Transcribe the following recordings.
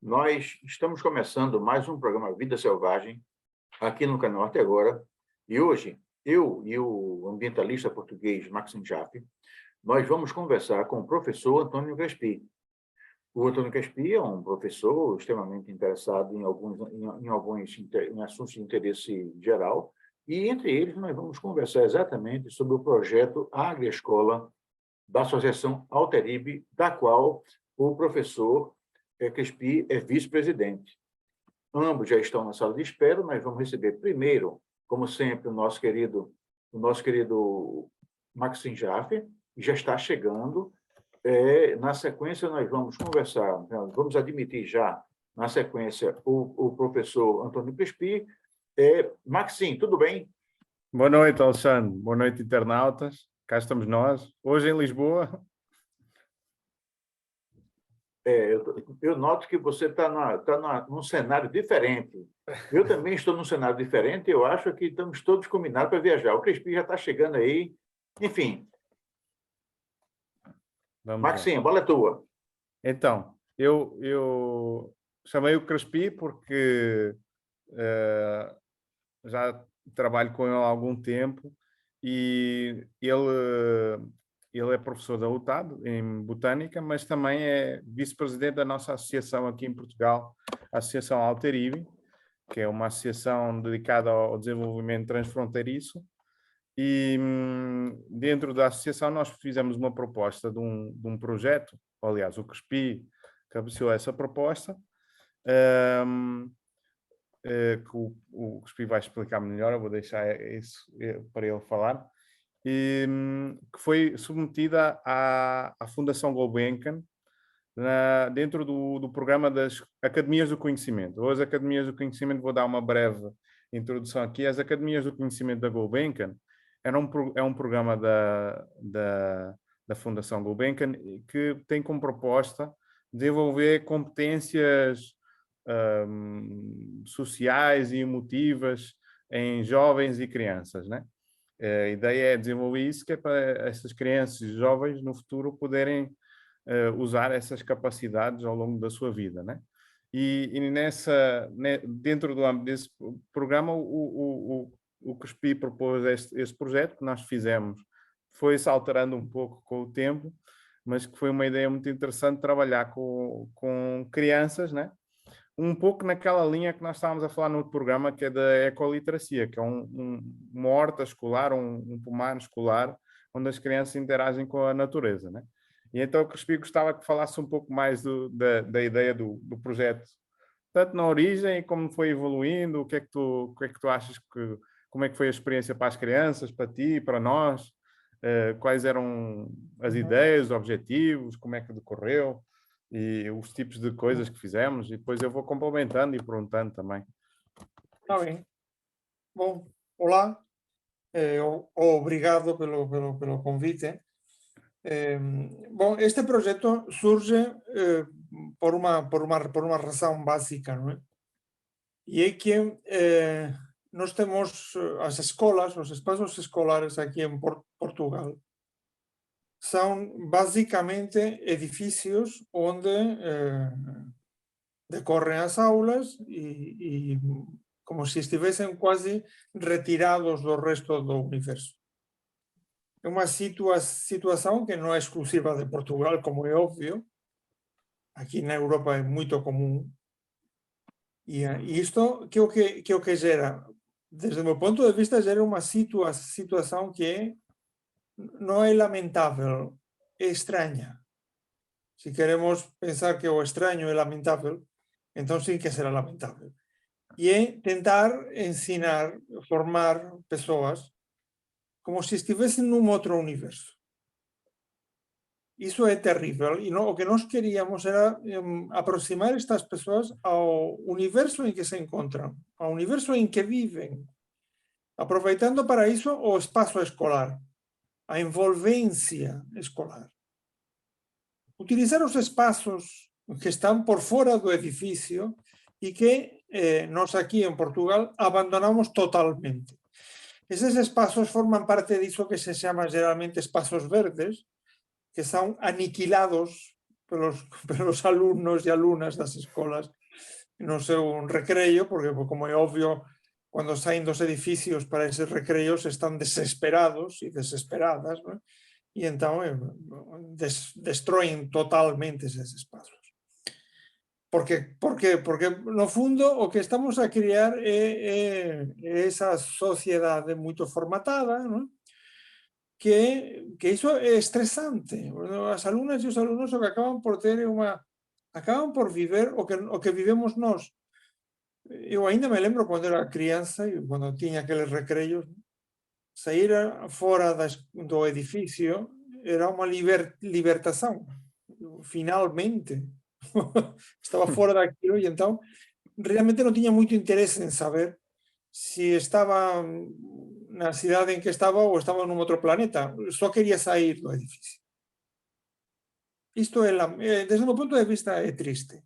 Nós estamos começando mais um programa Vida Selvagem, aqui no canal Até Agora, e hoje eu e o ambientalista português Maxim Jaffe, nós vamos conversar com o professor Antônio Crespi. O Antônio Crespi é um professor extremamente interessado em assuntos de interesse geral, e entre eles nós vamos conversar exatamente sobre o projeto Agroescola da Associação Alteribe, da qual o professor Crespi é vice-presidente. Ambos já estão na sala de espera. Nós vamos receber primeiro, como sempre, o nosso querido Maxim Jaffe, que já está chegando. Na sequência, nós vamos conversar, vamos admitir já, na sequência, o professor Antônio Crespi. Maxim, tudo bem? Boa noite, Alexandre. Boa noite, internautas. Cá estamos nós, hoje em Lisboa. Eu noto que você está num cenário diferente. Eu também estou num cenário diferente. Eu acho que estamos todos combinados para viajar. O Crespi já está chegando aí. Enfim. Maxim, a bola é tua. Então, eu chamei o Crespi porque já trabalho com ele há algum tempo e ele é professor da UTAD, em Botânica, mas também é vice-presidente da nossa associação aqui em Portugal, a Associação Alteribe, que é uma associação dedicada ao desenvolvimento transfronteiriço. E dentro da associação nós fizemos uma proposta de um projeto, aliás, o Crespi cabeceou essa proposta, que o Crespi vai explicar melhor, eu vou deixar isso para ele falar, que foi submetida à Fundação Gulbenkian dentro do programa das Academias do Conhecimento. As Academias do Conhecimento, vou dar uma breve introdução aqui. As Academias do Conhecimento da Gulbenkian é um programa da Fundação Gulbenkian que tem como proposta desenvolver competências sociais e emotivas em jovens e crianças, né? A ideia é desenvolver isso, que é para essas crianças e jovens no futuro poderem usar essas capacidades ao longo da sua vida, né? E dentro do âmbito desse programa, o Crespi propôs este projeto que nós fizemos. Foi-se alterando um pouco com o tempo, mas que foi uma ideia muito interessante trabalhar com crianças, né? Um pouco naquela linha que nós estávamos a falar no outro programa, que é da ecoliteracia, que é uma horta escolar, um pomar escolar, onde as crianças interagem com a natureza, né? E então o Crespi gostava que falasse um pouco mais da ideia do projeto, tanto na origem como foi evoluindo, o que é que tu achas como é que foi a experiência para as crianças, para ti, para nós, quais eram as ideias, os objetivos, como é que decorreu e os tipos de coisas que fizemos, e depois eu vou complementando e perguntando também. Está bem. Bom, olá, obrigado pelo convite. Bom, este projeto surge por uma razão básica, não é? E é que nós temos as escolas, os espaços escolares aqui em Portugal, são basicamente edifícios onde decorrem as aulas e como se estivessem quase retirados do resto do universo. É uma situação que não é exclusiva de Portugal, como é óbvio. Aqui na Europa é muito comum. E isto que é o que gera, desde o meu ponto de vista, gera uma situação que não é lamentável, é estranha. Se queremos pensar que o estranho é lamentável, então sim que será lamentável. E é tentar ensinar, formar pessoas como se estivessem num outro universo. Isso é terrível. E o que nós queríamos era aproximar estas pessoas ao universo em que se encontram, ao universo em que vivem, aproveitando para isso o espaço escolar, a envolvência escolar. Utilizar os espaços que estão por fora do edifício e que nós aqui em Portugal abandonamos totalmente. Esses espaços forman parte disso que se chama geralmente espaços verdes, que são aniquilados pelos alumnos e alunas das escolas no seu recreio, porque, como é obvio, cando saen dos edificios para eses recreios están desesperados e desesperadas, ¿no? E entón destroen totalmente eses espazos. Porque no fundo o que estamos a criar é esa sociedade moito formatada, ¿no? que iso é estresante. As alumnas e os alumnos o que acaban por ter acaban por viver o que vivemos nós. Eu ainda me lembro cando era crianza e cando tiña aqueles recreios, sair fora do edificio era unha libertación. Finalmente estaba fora daquilo e entón realmente non tiña moito interese en saber se estaba na cidade en que estaba ou estaba nun outro planeta. Só quería sair do edificio. Isto, desde o meu punto de vista, é triste.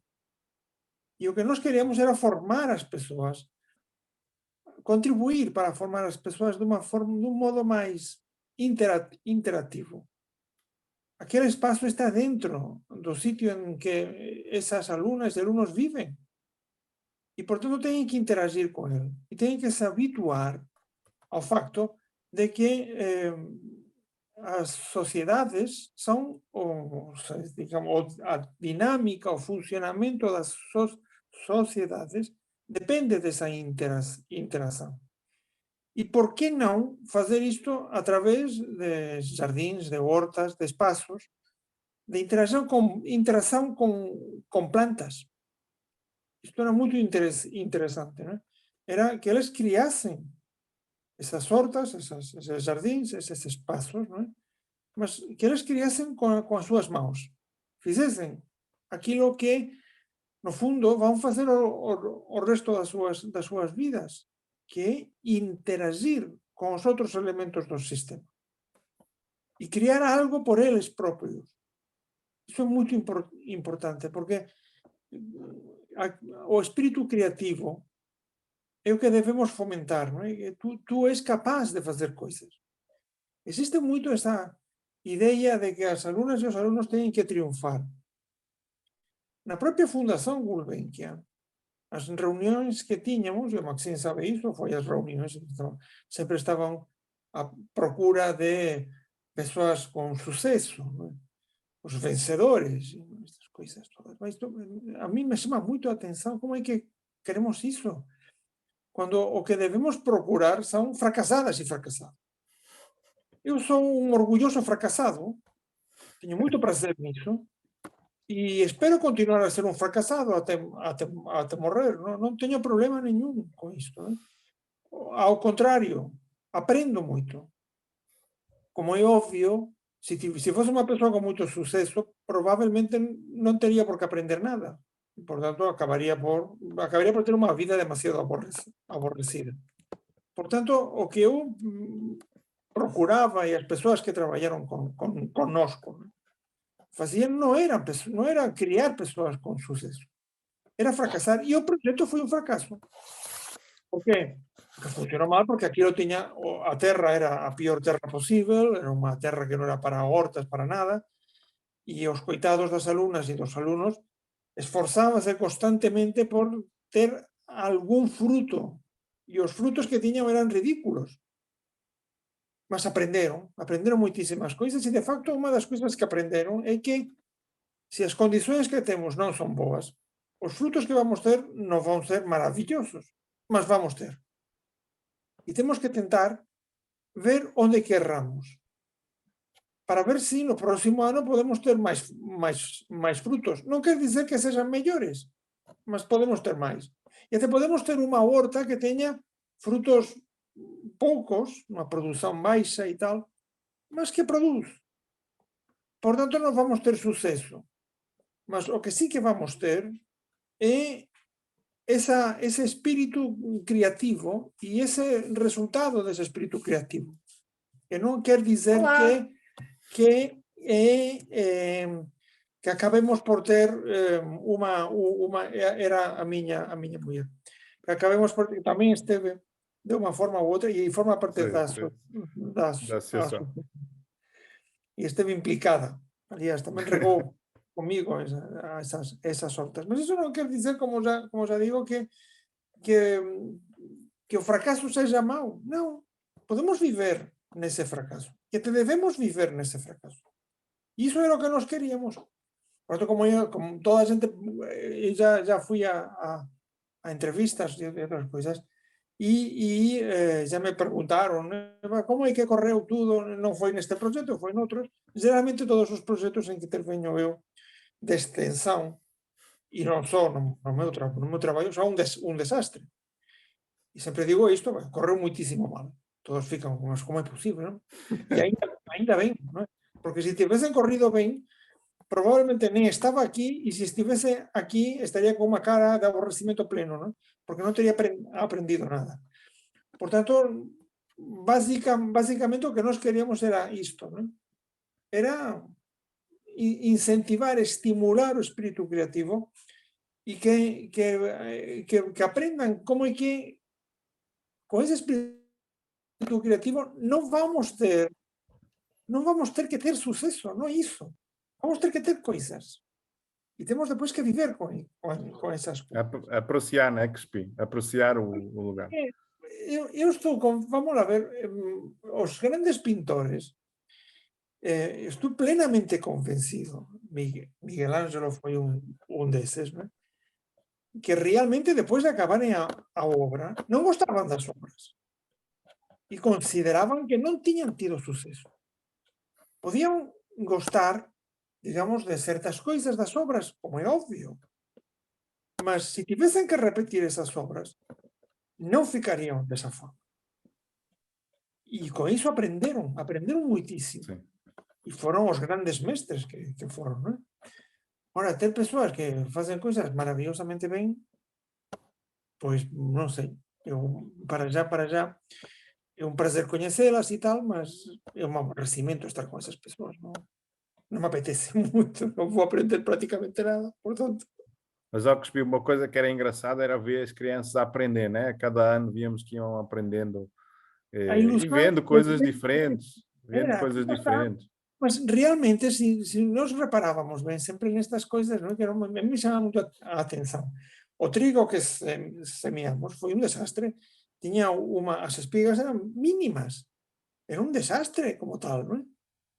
E o que nós queríamos era formar as persoas, contribuir para formar as persoas dun modo máis interactivo. Aquele espaço está dentro do sitio en que esas alunas e alunos viven. E, portanto, teñen que interagir con ele. E teñen que se habituar ao facto de que as sociedades son, digamos, a dinámica, o funcionamento das sociedades depende desa interación. E por que non fazer isto a través de jardins, de hortas, de espazos, de interacción con plantas. Isto era moito interesante, non? Era que eles criasen esas hortas, eses jardins, eses espazos, non? Mas que eles criasen con as súas mãos. Fixesen aquilo que, no fundo, van facer o resto das súas vidas, que é interagir con os outros elementos do sistema e criar algo por eles propios. Iso é moito importante, porque o espírito creativo é o que debemos fomentar, non é? Tú és capaz de fazer coisas. Existe moito esa idea de que as alunas e os alunos teñen que triunfar. Na propia Fundación Gulbenkian, as reunións que tiñamos, e o Maxim sabe iso, foi as reunións, sempre estaban a procura de persoas con suceso, non? Os vencedores, estas coisas todas. A mí me chama moito a atención como é que queremos iso, cando o que debemos procurar son fracasadas e fracasados. Eu sou un orgulloso fracasado, teño moito prazer niso, e espero continuar a ser un fracasado até morrer, non teño problema ningún con isto. Ao contrario, aprendo moito. Como é obvio, se fose unha persoa con moito suceso, probablemente non tería por que aprender nada. Por tanto, acabaría por ter unha vida demasiado aborrecida. Por tanto, o que eu procuraba e as persoas que traballaron connosco facían non era criar persoas con suceso, era fracasar, e o proxecto foi un fracaso. Por qué? Porque funcionou mal, porque aquilo tiña, a terra era a pior terra posible, era unha terra que non era para hortas, para nada, e os coitados das alunas e dos alunos esforzábanse constantemente por ter algún fruto, e os frutos que tiñan eran ridículos. Mas aprenderon moitísimas coisas, e de facto unha das coisas que aprenderon é que se as condicións que temos non son boas, os frutos que vamos ter non vão ser maravillosos, mas vamos ter. E temos que tentar ver onde que erramos, para ver se no próximo ano podemos ter máis frutos. Non quer dizer que sexan mellores, mas podemos ter máis. E até podemos ter unha horta que teña frutos poucos, unha produción baixa e tal, mas que produz. Por tanto, non vamos ter suceso. Mas o que sí que vamos ter é ese espírito creativo e ese resultado dese espírito creativo. Que non quer dizer que acabemos por ter era a miña muller. Que acabemos por ter, tamén esteve de unha forma ou outra, e forma parte da asociación. E esteve implicada. Aliás, tamén regou comigo essas hortas. Mas isso não quer dizer, como já digo, que o fracasso seja mau. Não. Podemos viver nesse fracasso. Que te devemos viver nesse fracasso. E isso era o que nós queríamos. Portanto, como toda a gente, já fui a entrevistas e outras coisas, e já me perguntaron como é que correu tudo, non foi neste proxecto, foi noutros. Geralmente todos os proxectos en que interveño eu de extensão, e non só no meu traballo, son un desastre. E sempre digo isto, correu muitísimo mal. Todos fican, mas como é posible, non? E ainda ben, non? Porque se tivesen corrido ben, probablemente nem estaba aquí, e se estivese aquí estaría con unha cara de aborrecimiento pleno, non? Porque non teria aprendido nada. Por tanto, basicamente o que nós queríamos era isto, non? Era incentivar, estimular o espírito creativo e que aprendan como é que con ese espírito creativo non vamos ter que ter suceso, non iso. Vamos ter que ter coisas. E temos depois que viver con esas coisas. Apreciar, né, Crespi? Apreciar o lugar. Eu estou vamos a ver, os grandes pintores, estou plenamente convencido, Miguel Ángelo foi un deses, né? Que realmente depois de acabarem a obra non gostaban das obras e consideraban que non tiñan tido suceso. Podían gostar, digamos, de certas coisas das obras, como é obvio, mas se tivesen que repetir esas obras non ficarían desa forma. E con iso aprenderon muitísimo. Sim. E foron os grandes mestres que foron, non? Ora, ter persoas que facen coisas maravillosamente ben, pois non sei, para já é un prazer coñecelas e tal, mas é un aborrecimento estar con esas persoas, non me apetece moito, non vou aprender praticamente nada, portanto. Mas ao Crespi, uma coisa que era engraçada era ver as crianças aprender, né? Cada ano víamos que iam aprendendo A e ilusão vendo coisas diferentes. Vendo coisas diferentes. Mas realmente, se nós reparábamos ben sempre nestas coisas, non? Que me chama moito a atención. O trigo que semeamos foi un desastre. Tiña as espigas eran mínimas. Era un desastre como tal, non?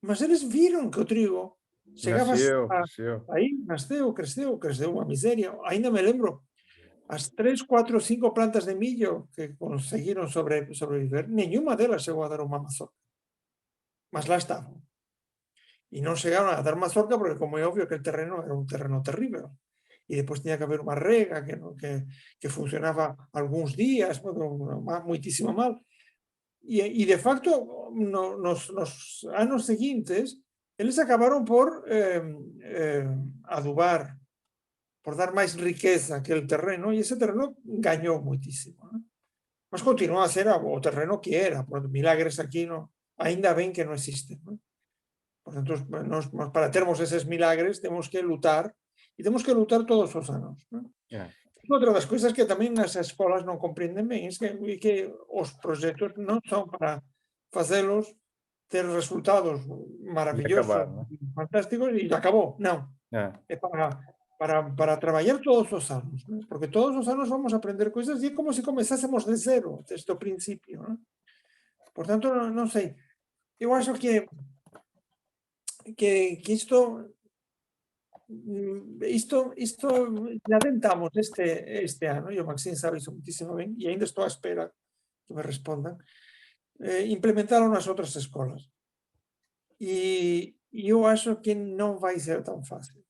Mas eles viron que o trigo chegaba Nasceu. aí, creceu unha miseria. Ainda me lembro, as 3, 4, 5 plantas de millo que conseguiron sobreviver, nenhuma delas chegou a dar unha mazorca. Mas lá estaban. E non chegaron a dar mazorca porque, como é obvio, que el terreno era un terreno terrible. E depois tiña que haber unha rega que funcionaba algúns días, moitísimo mal. E de facto, nos anos seguintes, eles acabaron por adubar, por dar máis riqueza que el terreno, e ese terreno gañou moitísimo. Mas continúa a ser o terreno que era, por milagres aquí, ainda ben que non existen. Por tanto, para termos eses milagres temos que lutar, e temos que lutar todos os anos. Outra das coisas que tamén nas escolas non comprenden ben é que os proxectos non son para facelos ter resultados maravillosos, fantásticos, e acabou. Non. É para traballar todos os anos, porque todos os anos vamos a aprender coisas e é como se comezásemos de cero, desde o principio. Por tanto, non sei. Eu acho que isto ya tentamos este ano, e o Maxim sabe iso muitísimo ben, e ainda estou á espera que me respondan, implementarlo nas outras escolas. E eu acho que non vai ser tan fácil,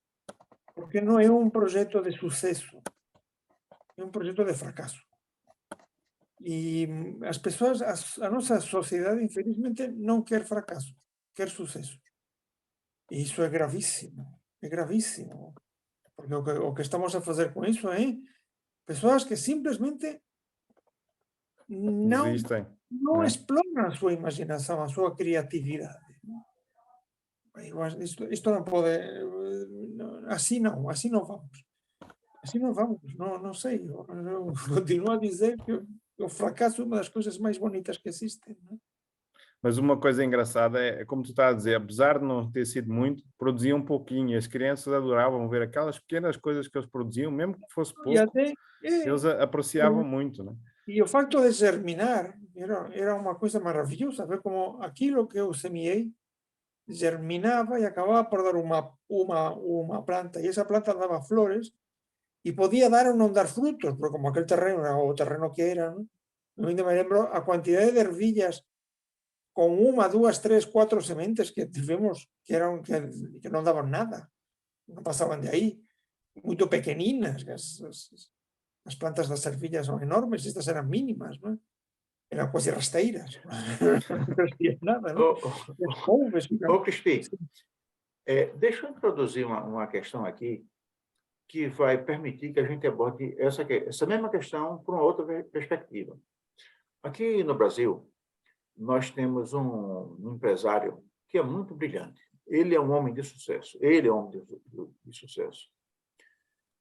porque non é un proxecto de suceso, é un proxecto de fracaso. E as persoas, a nosa sociedade, infelizmente, non quer fracaso, quer suceso. E iso é gravísimo, porque o que estamos a fazer con iso é persoas que simplesmente non exploran a súa imaginación, a súa creatividade. Isto non pode, así non vamos, non sei, continuo a dizer que o fracaso é unha das cousas máis bonitas que existen. Mas uma coisa engraçada é como tu estás a dizer, apesar de não ter sido muito, produziam um pouquinho. As crianças adoravam ver aquelas pequenas coisas que eles produziam, mesmo que fosse E pouco, até, eles apreciavam muito, né? e o facto de germinar era uma coisa maravilhosa, ver como aquilo que eu semeei germinava e acababa por dar uma planta, e esa planta daba flores e podía dar ou non dar frutos, porque como aquel terreno era o terreno que era, ¿no? Eu ainda me lembro a cuantidade de ervillas con unha, dúas, tres, cuatro sementes que tivemos que non daban nada, non pasaban de aí, moito pequeninas, que as plantas das ervillas son enormes, estas eran mínimas, non? Eran quase rasteiras, non crecía nada, non? Ô, As couves fican... Crispim, deixa eu introduzir uma questão aqui que vai permitir que a gente aborde essa mesma questão por uma outra perspectiva. Aqui no Brasil, nós temos um empresário que é muito brilhante. Ele é um homem de sucesso. Ele é um homem de sucesso.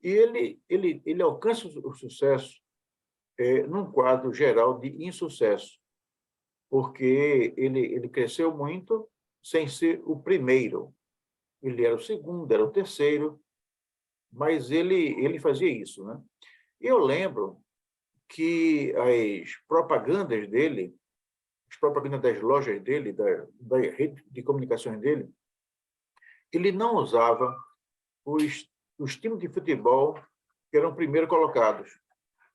E ele alcança o sucesso num quadro geral de insucesso, porque ele cresceu muito sem ser o primeiro. Ele era o segundo, era o terceiro, mas ele fazia isso, né? Eu lembro que as propagandas dele, as propagandas das lojas dele, da rede de comunicações dele, ele não usava os times de futebol que eram primeiro colocados.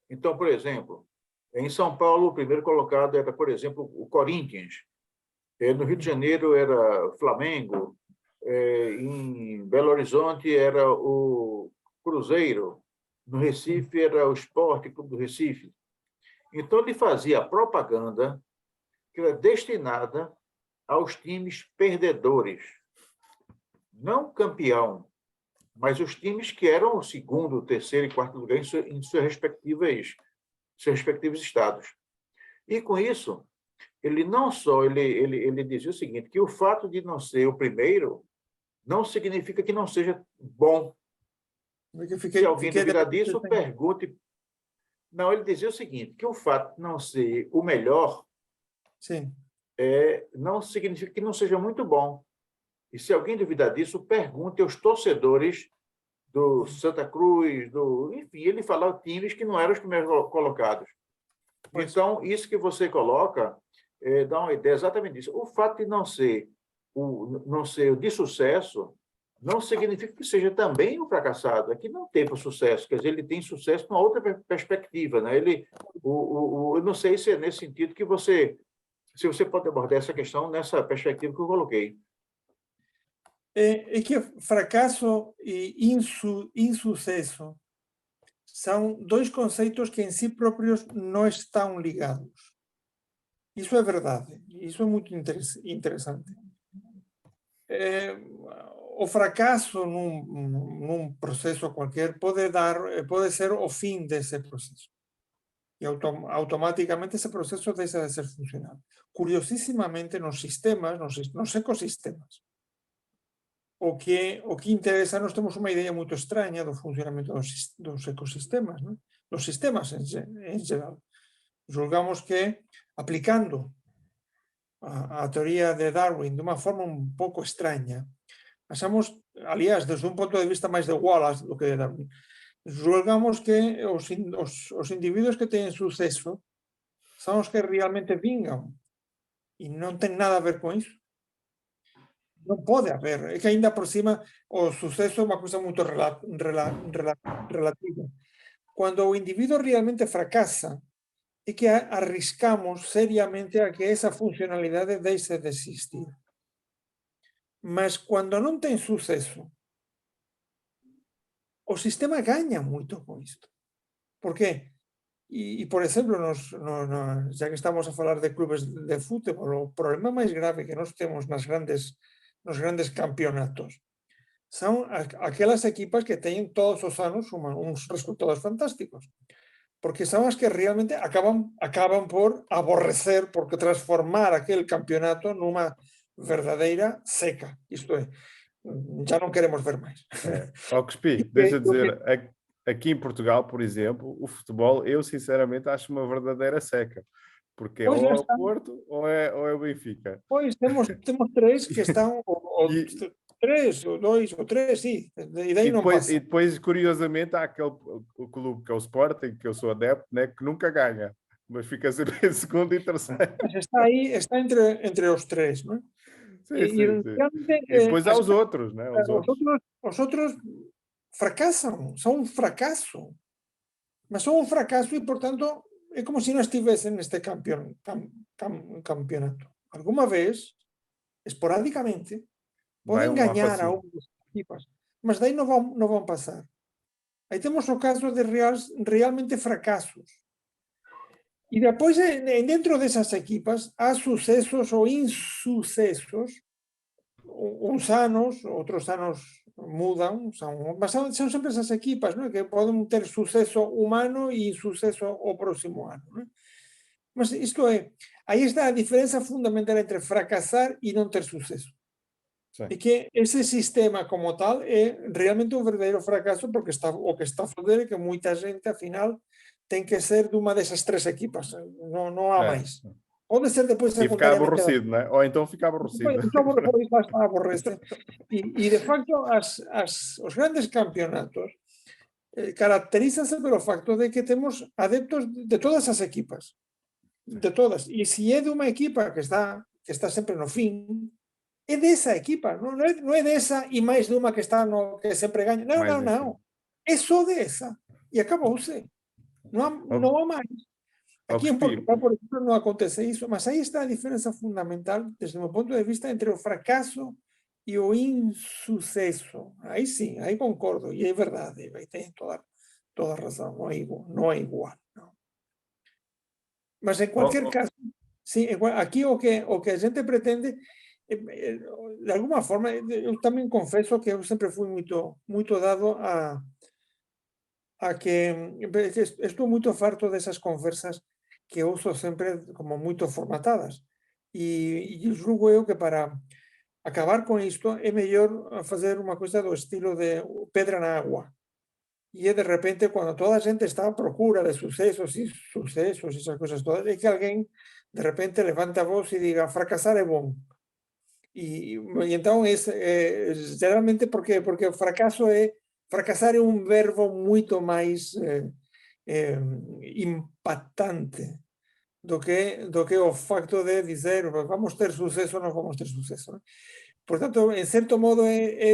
Então, por exemplo, em São Paulo, o primeiro colocado era, por exemplo, o Corinthians. No Rio de Janeiro era Flamengo. Em Belo Horizonte era o Cruzeiro. No Recife era o Sport Clube do Recife. Então, ele fazia propaganda que era destinada aos times perdedores. Não campeão, mas os times que eram o segundo, terceiro e quarto lugar em seus respectivos estados. E, com isso, ele não só ele dizia o seguinte, que o fato de não ser o primeiro não significa que não seja bom. Se alguém duvidar disso, pergunte. Não, ele dizia o seguinte, que o fato de não ser o melhor Sim. Não significa que não seja muito bom. E se alguém duvidar disso, pergunte aos torcedores do Santa Cruz, enfim, ele falava times que não eram os primeiros colocados. Então, isso que você coloca dá uma ideia exatamente disso. O fato de não ser o de sucesso não significa que seja também um fracassado. É que não teve o sucesso, quer dizer, ele tem sucesso numa outra perspectiva, né? Eu não sei se é nesse sentido que se você pode abordar essa questão nessa perspectiva que eu coloquei. É que fracasso e insucesso são dois conceitos que em si próprios não estão ligados. Isso é verdade. Isso é muito interessante. O fracasso num processo qualquer pode ser o fim desse processo. E automaticamente esse processo deixa de ser funcional. Curiosíssimamente, nos sistemas, nos ecosistemas, o que interessa, nós temos uma ideia muito estranha do funcionamento dos ecosistemas, não? Dos sistemas em geral. Julgamos que, aplicando a teoria de Darwin de uma forma um pouco estranha, achamos, aliás, desde um ponto de vista mais de Wallace do que de Darwin, julgamos que os indivíduos que têm sucesso são os que realmente vingam. E não tem nada a ver com isso. Não pode haver. É que ainda por cima o sucesso é uma coisa muito relativa. Quando o indivíduo realmente fracassa, é que arriscamos seriamente a que essa funcionalidade deixe de existir. Mas quando não tem sucesso, o sistema ganha muito com isto. Por quê? E por exemplo, já que estamos a falar de clubes de futebol, o problema máis grave que nós temos nos grandes campeonatos são aquelas equipas que teñen todos os anos uns resultados fantásticos, porque son as que realmente acaban por aborrecer, porque transformar aquel campeonato numa verdadeira seca. Isto é, já não queremos ver mais. Cuspi, deixa eu dizer, aqui em Portugal, por exemplo, o futebol, eu sinceramente acho uma verdadeira seca. Porque Pois ou lá é o está. Porto ou é o Benfica. Pois temos três que estão, E, três, ou dois, ou três, sim, e daí não passa. e depois, curiosamente, há o clube que é o Sporting, que eu sou adepto, né, que nunca ganha, mas fica sempre em segundo e terceiro. Mas está aí, está entre os três, não é? Sim, sim, sim. Realmente, E depois há os outros, né? os outros fracassam, são um fracasso. Mas son un fracaso e, portanto, é como se non estivesen neste campeonato. Alguma vez, esporádicamente, Vai poden um lá para gañar a cima. outras equipas, mas daí non vão pasar. Aí temos o caso de realmente fracasos. E depois, dentro desas equipas, há sucesos ou insucesos, uns anos, outros anos mudan, mas son sempre esas equipas, non? Que poden ter suceso humano e insuceso o próximo ano. Non? Mas isto é, aí está a diferenza fundamental entre fracasar e non ter suceso. Sim. E que ese sistema como tal é realmente un verdadeiro fracaso porque o que está a fazer é que moita xente, afinal, ten que ser dunha desas tres equipas. Non há máis. Pode ser depois E ficar secundariamente. aborrecido, né? Ou então ficar aborrecido. Aborrece. E de facto, os grandes campeonatos caracterízanse pelo facto de que temos adeptos de todas as equipas. De todas. E se é de unha equipa que está sempre no fin, é desa equipa. Non é desa e máis de unha que está que sempre gaña. Non. É só desa. E acabouse. Non há máis. Aquí en Portugal, por exemplo, non acontece iso, mas aí está a diferenza fundamental, desde o meu ponto de vista, entre o fracaso e o insuceso. Aí sí, aí concordo, e é verdade, aí ten toda a razón, non é igual. Non. Mas en cualquier caso, sí, aquí o que a xente pretende, de alguma forma, eu tamén confeso que eu sempre fui moito dado a que estou moito farto desas conversas que uso sempre como moito formatadas. E julgo eu que para acabar con isto é mellor fazer unha coisa do estilo de pedra na agua. E é de repente, cando toda a xente está a procura de sucesos e esas cousas todas, é que alguén de repente levanta a voz e diga fracasar é bom. E entón, geralmente, porque o fracasar é un verbo moito máis impactante do que o facto de dizer vamos ter suceso ou non vamos ter suceso. Por tanto, en certo modo,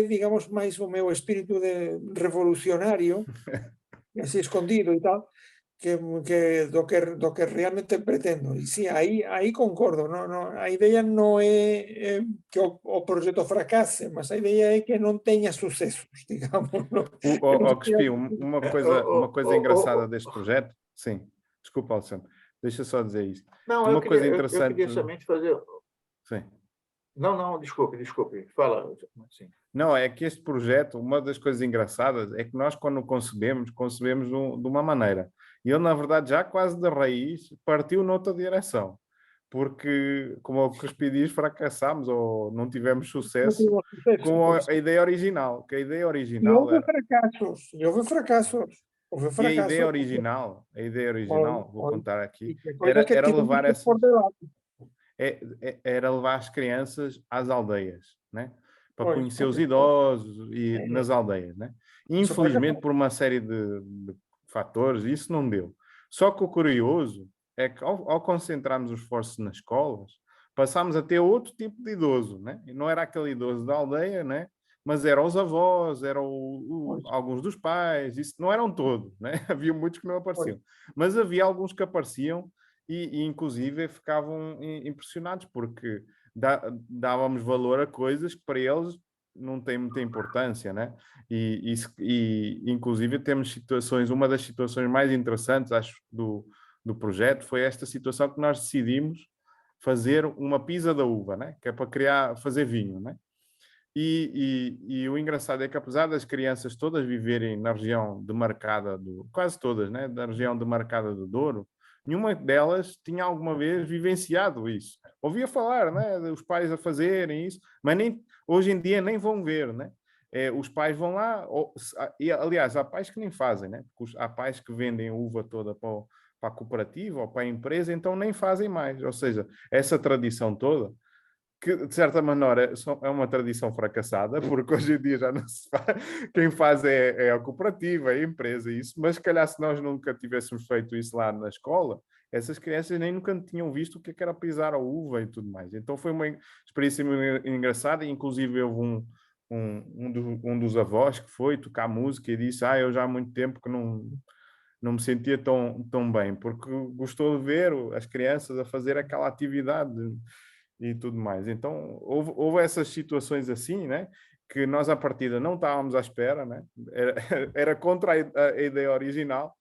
digamos, máis o meu espírito de revolucionario, así escondido e tal, do que realmente pretendo. E sí, aí concordo, a idea non é que o proxecto fracase, mas a idea é que non teña sucesos, digamos. Crespi, uma coisa engraçada deste projeto, sim, desculpa, Alexandre, deixa só dizer isso. Não, uma coisa eu interessante. queria somente fazer. Sim. Não, desculpe, fala. Sim. Não, é que este projeto, uma das coisas engraçadas é que nós, quando concebemos de uma maneira. E ele, na verdade, já quase da raiz, partiu noutra direção. Porque, como o Crespi diz, fracassámos ou não tivemos sucesso com a ideia original. Que a ideia original houve fracassos. E a ideia original, vou contar aqui, era levar era levar as crianças às aldeias, né? Para conhecer os idosos e nas aldeias, né? Infelizmente, por uma série de fatores, isso não deu. Só que o curioso é que ao concentrarmos os esforços nas escolas, passámos a ter outro tipo de idoso, né? E não era aquele idoso da aldeia, né? Mas eram os avós, eram alguns dos pais, isso não eram todos, né? Havia muitos que não apareciam, mas havia alguns que apareciam e inclusive ficavam impressionados porque dávamos valor a coisas que para eles não têm muita importância, né? E inclusive temos situações, uma das situações mais interessantes, acho, do projeto foi esta situação que nós decidimos fazer uma pisa da uva, né? Que é para fazer vinho, né? E o engraçado é que, apesar das crianças todas viverem na região demarcada, quase todas, né, da região demarcada do Douro, nenhuma delas tinha alguma vez vivenciado isso. Ouvia falar, né, dos pais a fazerem isso, mas hoje em dia nem vão ver, né? Os pais vão lá, e aliás, há pais que nem fazem, né? Porque há pais que vendem a uva toda para para a cooperativa ou para a empresa, então nem fazem mais. Ou seja, essa tradição toda, que de certa maneira é uma tradição fracassada, porque hoje em dia já não se faz, quem faz é a cooperativa, é a empresa, isso, mas se calhar se nós nunca tivéssemos feito isso lá na escola, essas crianças nem nunca tinham visto o que era pisar a uva e tudo mais. Então foi uma experiência engraçada, inclusive houve um dos avós que foi tocar música e disse, eu já há muito tempo que não me sentia tão bem, porque gostou de ver as crianças a fazer aquela atividade e tudo mais. Então, houve essas situações assim, né? Que nós, à partida, não estávamos à espera, né? Era contra a ideia original,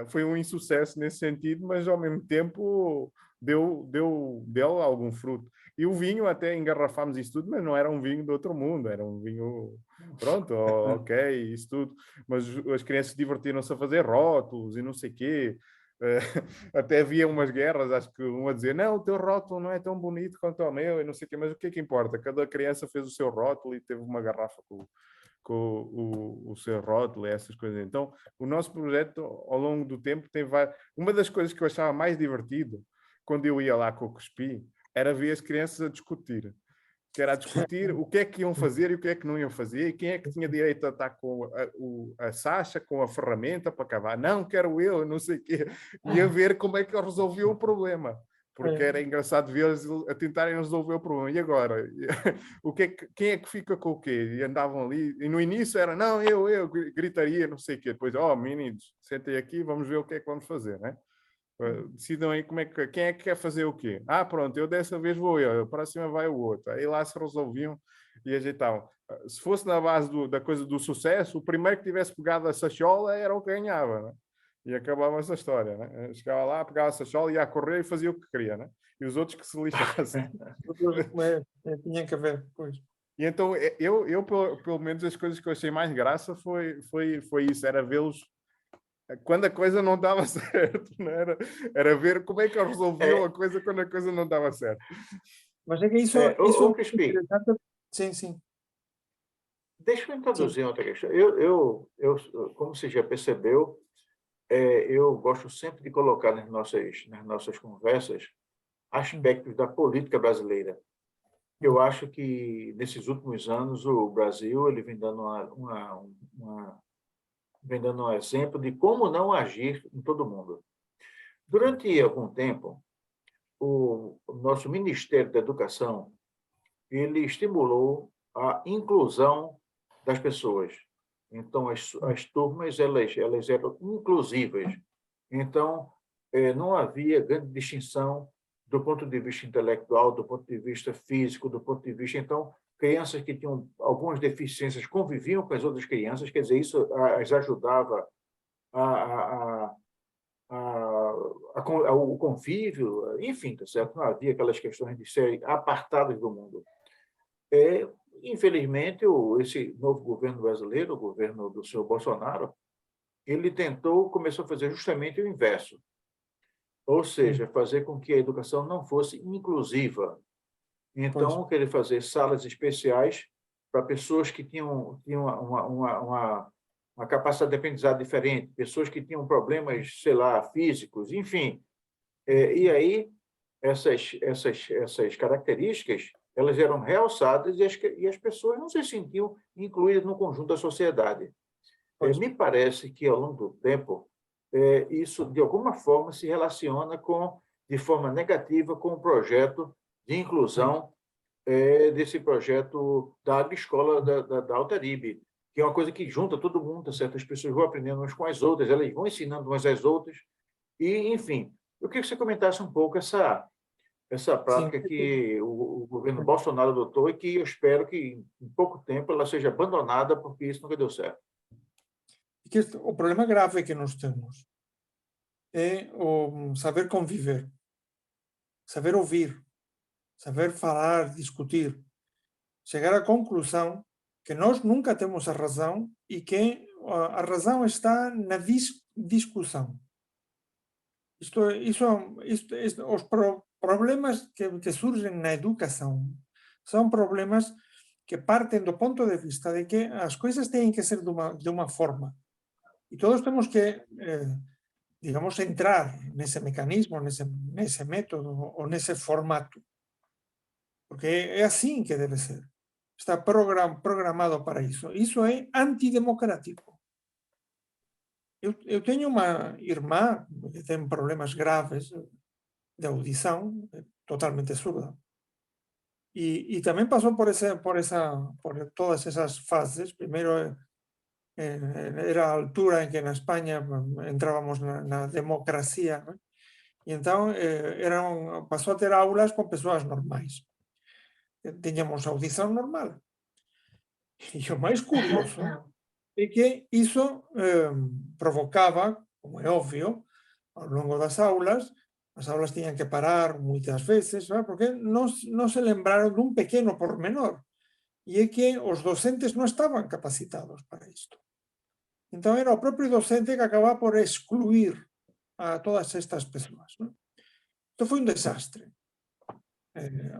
foi um insucesso nesse sentido, mas, ao mesmo tempo, deu algum fruto. E o vinho, até engarrafámos isso tudo, mas não era um vinho de outro mundo, era um vinho, pronto, ok, isso tudo. Mas as crianças divertiram-se a fazer rótulos e não sei o quê. Até havia umas guerras, acho que um a dizer, não, o teu rótulo não é tão bonito quanto o meu, e não sei o quê, mas o que é que importa? Cada criança fez o seu rótulo e teve uma garrafa com o seu rótulo e essas coisas. Então, o nosso projeto, ao longo do tempo, tem várias... Uma das coisas que eu achava mais divertido, quando eu ia lá com o Cuspi, era ver as crianças a discutir. Que era a discutir o que é que iam fazer e o que é que não iam fazer, e quem é que tinha direito a estar com a sacha, com a ferramenta para cavar. Não, quero eu, não sei o quê. E a ver como é que eu resolvi o problema. Porque era engraçado ver-eles a tentarem resolver o problema. E agora? Quem é que fica com o quê? E andavam ali, e no início era, não, eu, gritaria, não sei o quê. Depois, meninos, sentem aqui, vamos ver o que é que vamos fazer, né? Decidam aí quem é que quer fazer o quê. Pronto, eu dessa vez vou eu, a próxima vai o outro. Aí lá se resolviam e ajeitavam. Se fosse na base da coisa do sucesso, o primeiro que tivesse pegado a sachola era o que ganhava, né? E acabava essa história, né? Chegava lá, pegava a sachola, ia a correr e fazia o que queria, né? E os outros que se lixassem. Tinha que haver, pois. E então, pelo menos, as coisas que eu achei mais graça foi isso, era vê-los quando a coisa não dava certo, não era? Era ver como é que eles resolviam a coisa quando a coisa não dava certo. Mas é que isso é interessante. Sim, sim. Deixa eu introduzir outra questão. Como você já percebeu, eu gosto sempre de colocar nas nossas conversas aspectos da política brasileira. Eu acho que, nesses últimos anos, o Brasil ele vem dando vem dando um exemplo de como não agir em todo mundo. Durante algum tempo, o nosso Ministério da Educação ele estimulou a inclusão das pessoas. Então, as turmas elas eram inclusivas. Então, não havia grande distinção do ponto de vista intelectual, do ponto de vista físico, do ponto de vista... Então, crianças que tinham algumas deficiências conviviam com as outras crianças, quer dizer, isso as ajudava o convívio, enfim, tá certo? Não havia aquelas questões de serem apartadas do mundo. Infelizmente, esse novo governo brasileiro, o governo do senhor Bolsonaro, ele começou a fazer justamente o inverso, ou seja, fazer com que a educação não fosse inclusiva. Então, querer fazer salas especiais para pessoas que tinham uma capacidade de aprendizado diferente, pessoas que tinham problemas, sei lá, físicos, enfim. E aí, essas características, elas eram realçadas e as pessoas não se sentiam incluídas no conjunto da sociedade. Me parece que, ao longo do tempo, isso, de alguma forma, se relaciona de forma negativa com o projeto de inclusão desse projeto da agroescola da Altaribe, que é uma coisa que junta todo mundo, certas pessoas vão aprendendo umas com as outras, elas vão ensinando umas às outras, e, enfim, eu queria que você comentasse um pouco essa prática que o governo Bolsonaro adotou e que eu espero que, em pouco tempo, ela seja abandonada, porque isso nunca deu certo. O problema grave que nós temos é o saber conviver, saber ouvir, saber falar, discutir, chegar à conclusão que nós nunca temos a razão e que a razão está na discussão. Os problemas que surgem na educação são problemas que partem do ponto de vista de que as coisas têm que ser de uma forma. E todos temos que digamos, entrar nese mecanismo, nese método ou nese formato. Porque é así que debe ser. Está programado para iso. Iso é antidemocrático. Eu teño unha irmá que ten problemas graves de audición, totalmente surda. E tamén pasou por todas esas fases. Primeiro era a altura en que na España entrábamos na democracia, ¿no? E entón pasou a ter aulas con persoas normais. Teñamos audición normal. E o máis curioso é que iso provocaba, como é obvio, ao longo das aulas, as aulas tiñan que parar moitas veces, porque non se lembraron dun pequeno pormenor, e é que os docentes non estaban capacitados para isto. Entón era o propio docente que acababa por excluir a todas estas persoas. Isto foi un desastre.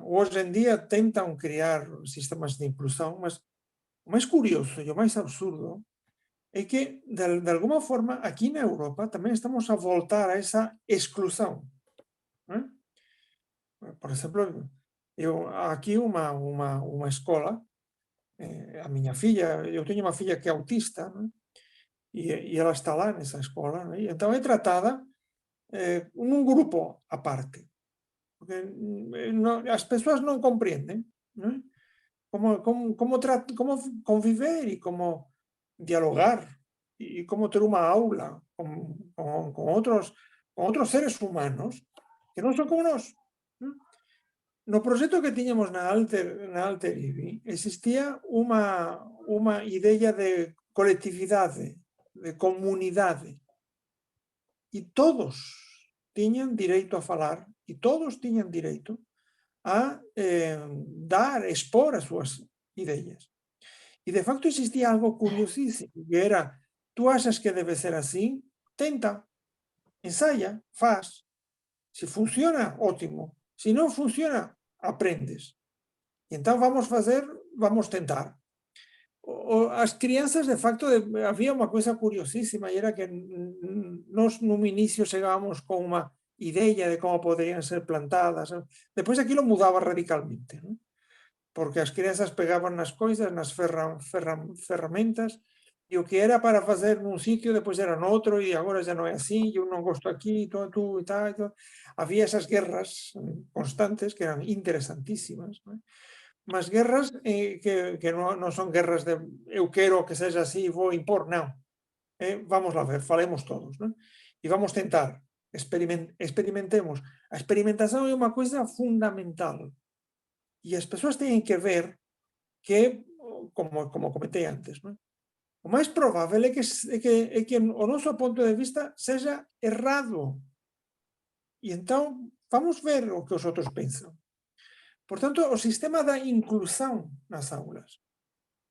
Hoxe en día tentan criar sistemas de inclusión, mas o máis curioso e o máis absurdo é que, de alguma forma, aquí na Europa tamén estamos a voltar a esa exclusión. Por exemplo, aquí unha escola, a miña filla, eu teño unha filla que é autista, e ela está lá nesa escola, e entón é tratada nun grupo aparte, porque as persoas non comprenden como conviver e como dialogar e como ter unha aula con outros seres humanos que non son como nós. No proxecto que tiñamos na Alter IBI existía unha idea de colectividade, de comunidade, e todos tiñan direito a falar e todos tiñan direito a expor as súas ideas. E de facto existía algo curiosísimo, que era, tú achas que debe ser así, tenta, ensaya, faz. Se funciona, ótimo. Se non funciona, aprendes. E entón vamos tentar. As crianças, de facto, había unha coisa curiosísima, e era que nos no inicio chegábamos con unha idea de como poderían ser plantadas. Depois aquilo mudaba radicalmente, porque as crianças pegaban nas coisas, nas ferramentas, e o que era para facer nun sitio, depois era noutro, e agora xa non é así, eu non gosto aquí, tú e tal. Había esas guerras constantes que eran interesantísimas, mas guerras que non son guerras de eu quero que sexa así, vou impor, non. Vamos a ver, falemos todos, e vamos tentar, experimentemos. A experimentación é unha coisa fundamental, e as persoas teñen que ver que, como comentei antes, o máis probable é que o noso ponto de vista sexa errado. E entón, vamos ver o que os outros pensan. Por tanto, o sistema da inclusión nas aulas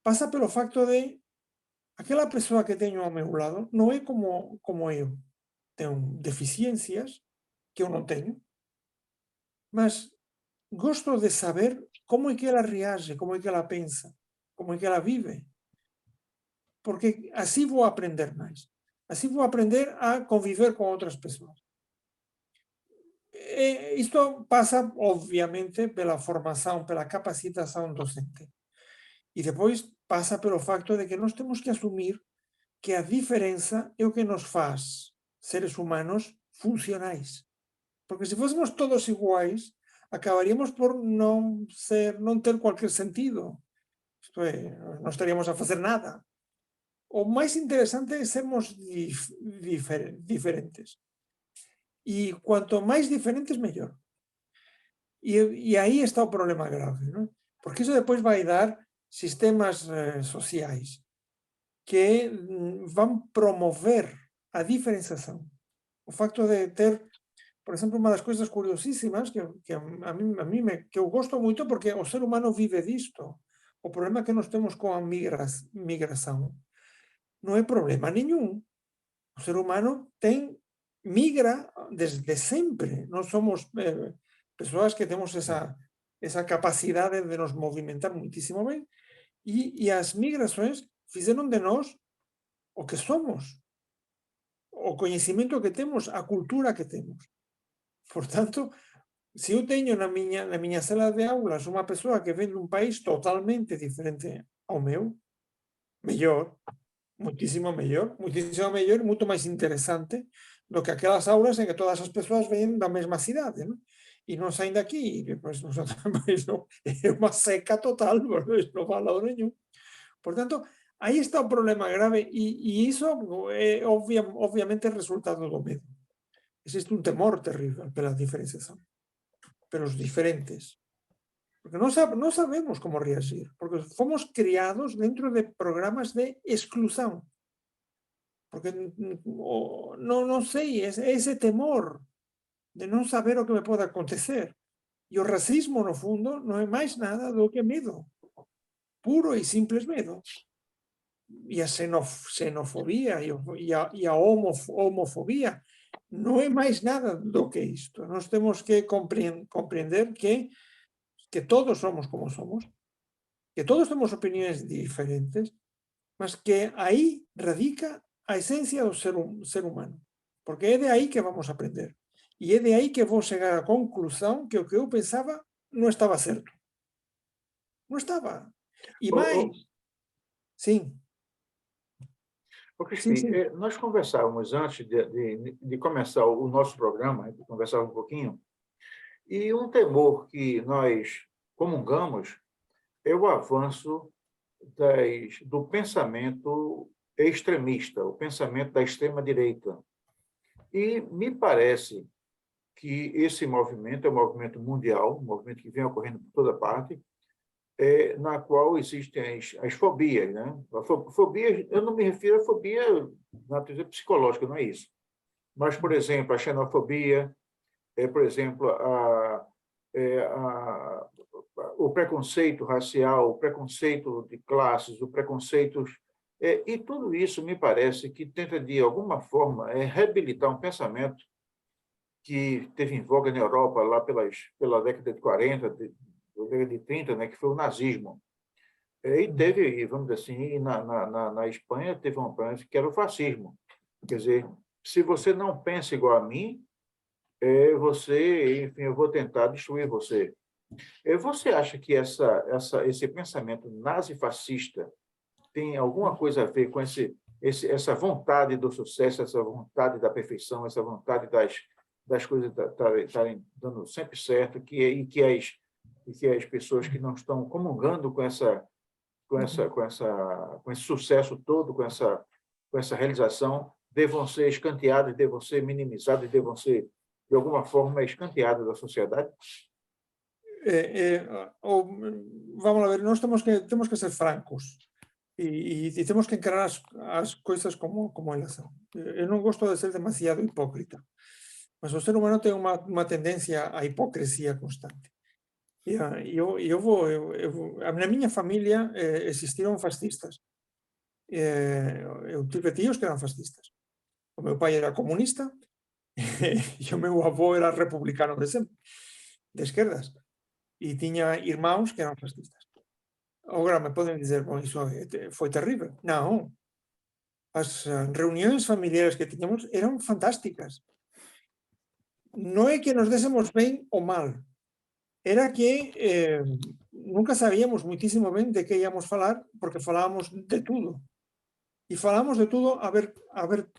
pasa pelo facto de aquela persoa que teño ao meu lado non é como eu. Ten deficiencias que eu non teño, mas gosto de saber como é que ela reage, como é que ela pensa, como é que ela vive. Porque así vou aprender máis. Así vou aprender a conviver con outras persoas. Isto pasa, obviamente, pela formación, pela capacitación docente. E depois pasa pelo facto de que nós temos que asumir que a diferenza é o que nos faz, seres humanos, funcionais. Porque se fósemos todos iguais, acabaríamos por non ter cualquier sentido. Isto é, non estaríamos a facer nada. O máis interesante é sermos diferentes. E cuanto máis diferentes, mellor. E aí está o problema grave, porque iso depois vai dar sistemas sociais que van promover a diferenciación. O facto de ter, por exemplo, unha das coisas curiosísimas que a mí que eu gosto moito, porque o ser humano vive disto. O problema que nos temos coa migración non é problema ningún. O ser humano migra desde sempre. Non somos persoas que temos esa capacidade de nos movimentar muitísimo ben, e as migrações fixeron de nós o que somos. o conhecimento que temos, a cultura que temos. Portanto, se eu tenho na minha sala de aulas uma pessoa que vem de um país totalmente diferente ao meu, melhor, muitíssimo melhor e muito mais interessante do que aquelas aulas em que todas as pessoas vêm da mesma cidade, não? E não saem daqui, e depois é uma seca total, porque não fala nenhum. Portanto, aí está o problema grave, e isso é obviamente resultado do medo. Existe um temor terrível pela diferenciação, pelos diferentes. Porque não sabemos como reagir, porque fomos criados dentro de programas de exclusão. Porque não sei, esse temor de não saber o que me pode acontecer. E o racismo, no fundo, não é mais nada do que medo. Puro e simples medo. E a xenofobia e a homofobia não é mais nada do que isto. Nós temos que compreender que todos somos como somos, que todos temos opiniões diferentes, mas que aí radica a esencia do ser humano. Porque é de aí que vamos aprender. E é de aí que vou chegar à conclusão que o que eu pensava não estava certo. Não estava. E mais, sim. Crispim, Sim. nós conversávamos antes de começar o nosso programa, a gente conversava um pouquinho, e um temor que nós comungamos é o avanço do pensamento extremista, o pensamento da extrema-direita. E me parece que esse movimento é um movimento mundial, um movimento que vem ocorrendo por toda parte, na qual existem as fobias. Né? Fobias, eu não me refiro a fobia na natureza psicológica, não é isso. Mas, por exemplo, a xenofobia, por exemplo, o preconceito racial, o preconceito de classes, o preconceito... e tudo isso me parece que tenta, de alguma forma, reabilitar um pensamento que teve em voga na Europa lá pela década de 40, década de 30, né, que foi o nazismo. E teve, vamos dizer assim, na Espanha teve uma branca que era o fascismo. Quer dizer, se você não pensa igual a mim, enfim, eu vou tentar destruir você. Você acha que esse pensamento nazi-fascista tem alguma coisa a ver com essa vontade do sucesso, essa vontade da perfeição, essa vontade das coisas estarem dando sempre certo, e que as pessoas que não estão comungando com esse sucesso todo, com essa realização, devam ser escanteadas, devam ser minimizadas, devam ser, de alguma forma, escanteadas da sociedade? Vamos a ver, nós temos que ser francos e temos que encarar as coisas como elas são. Eu não gosto de ser demasiado hipócrita, mas o ser humano tem uma tendência à hipocrisia constante. Na minha família existiram fascistas. Eu tive tios que eram fascistas. O meu pai era comunista e o meu avô era republicano de esquerdas. E tiña irmãos que eran fascistas. Agora me poden dizer, bom, iso foi terrível. Non. As reunións familiares que tiñamos eran fantásticas. Non é que nos désemos ben ou mal. Era que nunca sabíamos muitísimo ben de que íamos falar, porque falábamos de tudo. E falábamos de tudo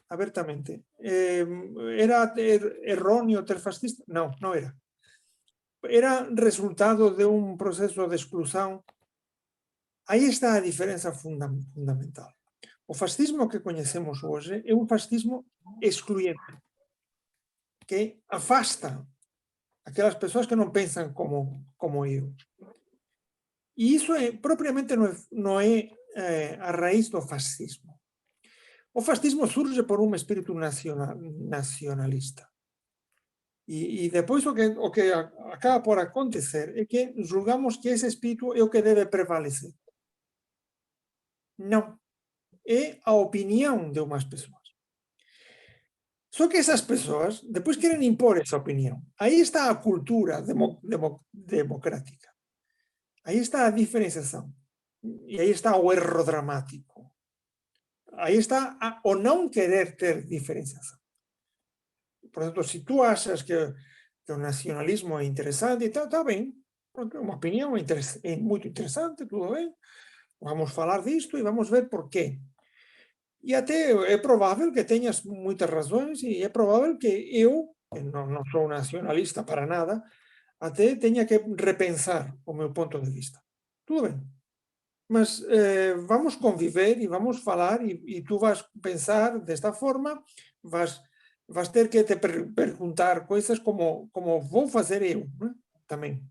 abertamente. Era erróneo ter fascista? Non, non era. Era resultado de un proceso de exclusão. Aí está a diferenza fundamental. O fascismo que coñecemos hoxe é un fascismo excluyente, que afasta aquelas persoas que non pensan como eu. E iso propiamente non é a raíz do fascismo. O fascismo surge por un espírito nacionalista. E depois o que acaba por acontecer é que julgamos que ese espírito é o que debe prevalecer. Non. É a opinión de unhas persoas. Só que esas persoas depois queren impor esa opinión. Aí está a cultura democrática. Aí está a diferenciación. E aí está o erro dramático. Aí está o não querer ter diferenciação. Portanto, se tu achas que o nacionalismo é interessante, está bem. Pronto, é uma opinião é muito interessante, tudo bem. Vamos falar disto e vamos ver por quê. E até é provável que tenhas muitas razões e é provável que eu, que não sou nacionalista para nada, até tenha que repensar o meu ponto de vista. Tudo bem. Mas vamos conviver e vamos falar e tu vas pensar desta forma, vas ter que te perguntar coisas como vou fazer eu, né? Também.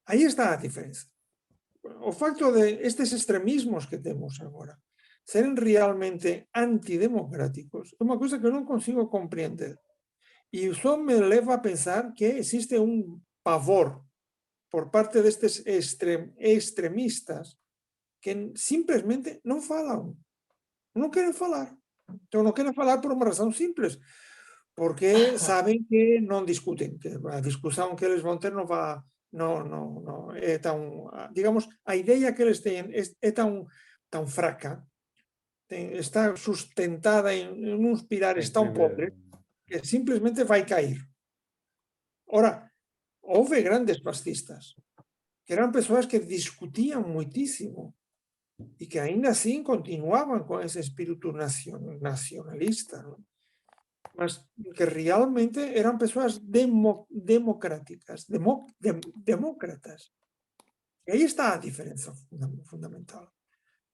Aí está a diferença. O facto de estes extremismos que temos agora serem realmente antidemocráticos é uma coisa que eu não consigo compreender. E só me leva a pensar que existe um pavor por parte destes extremistas que simplesmente não falam, não querem falar. Então não querem falar por uma razão simples, porque sabem que não discutem, que a discussão que eles vão ter não vai, não é tão, digamos, a ideia que eles têm é tão fraca, está sustentada em uns pilares tão podres, que simplesmente vai cair. Ora, houve grandes fascistas, que eram pessoas que discutiam muitíssimo, y que aún así continuaban con ese espíritu nacionalista, ¿no? Mas que realmente eran personas democráticas, demócratas. E aí está a diferença fundamental.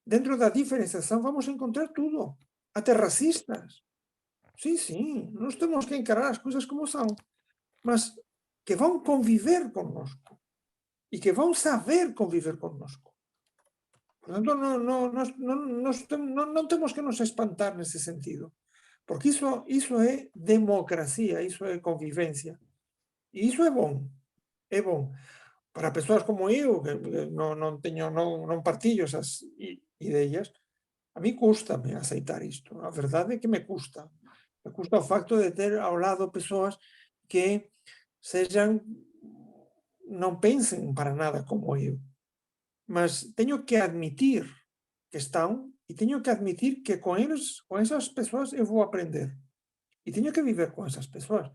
Dentro da diferenciação vamos encontrar tudo, até racistas. Sim, nós temos que encarar as coisas como são, mas que vão conviver conosco e que vão saber conviver conosco. Portanto, non temos que nos espantar nese sentido, porque iso é democracia, iso é convivencia, e iso é bom, é bom. Para persoas como eu, que non partillo esas ideas, a mí cústame aceitar isto, a verdade é que me custa o facto de ter ao lado persoas que non pensen para nada como eu, mas teño que admitir que están e teño que admitir que con esas persoas eu vou aprender e teño que viver con esas persoas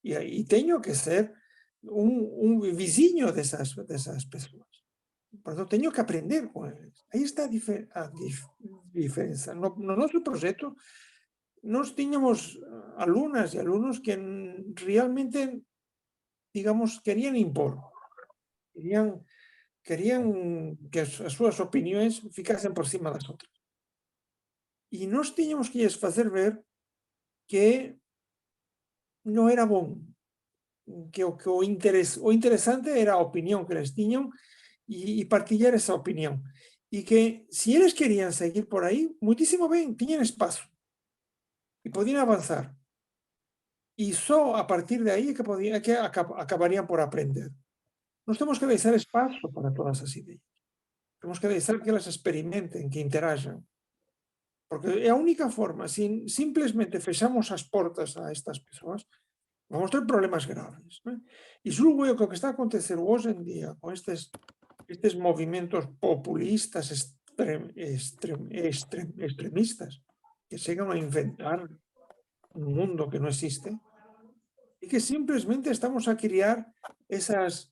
e teño que ser un viziño desas persoas. Portanto, teño que aprender con eles. Aí está a diferenza. No noso proxecto, nós tiñamos alumnas e alumnos que realmente, digamos, querían impor, querían que as súas opinións ficasen por cima das outras. E nós tiñamos que lles facer ver que non era bom, que o interesante era a opinión que eles tiñan e partillar esa opinión. E que se eles querían seguir por aí, muitísimo ben, tiñan espazo e podían avanzar. E só a partir de aí é que acabarían por aprender. Nós temos que deixar espazo para todas as ideas. Temos que deixar que elas experimenten, que interajan. Porque é a única forma, se simplesmente fechamos as portas a estas persoas, vamos ter problemas graves. ¿No? E julgo eu que o que está a acontecer hoxe en día con estes movimentos populistas extremistas que chegan a inventar un mundo que non existe e que simplesmente estamos a criar esas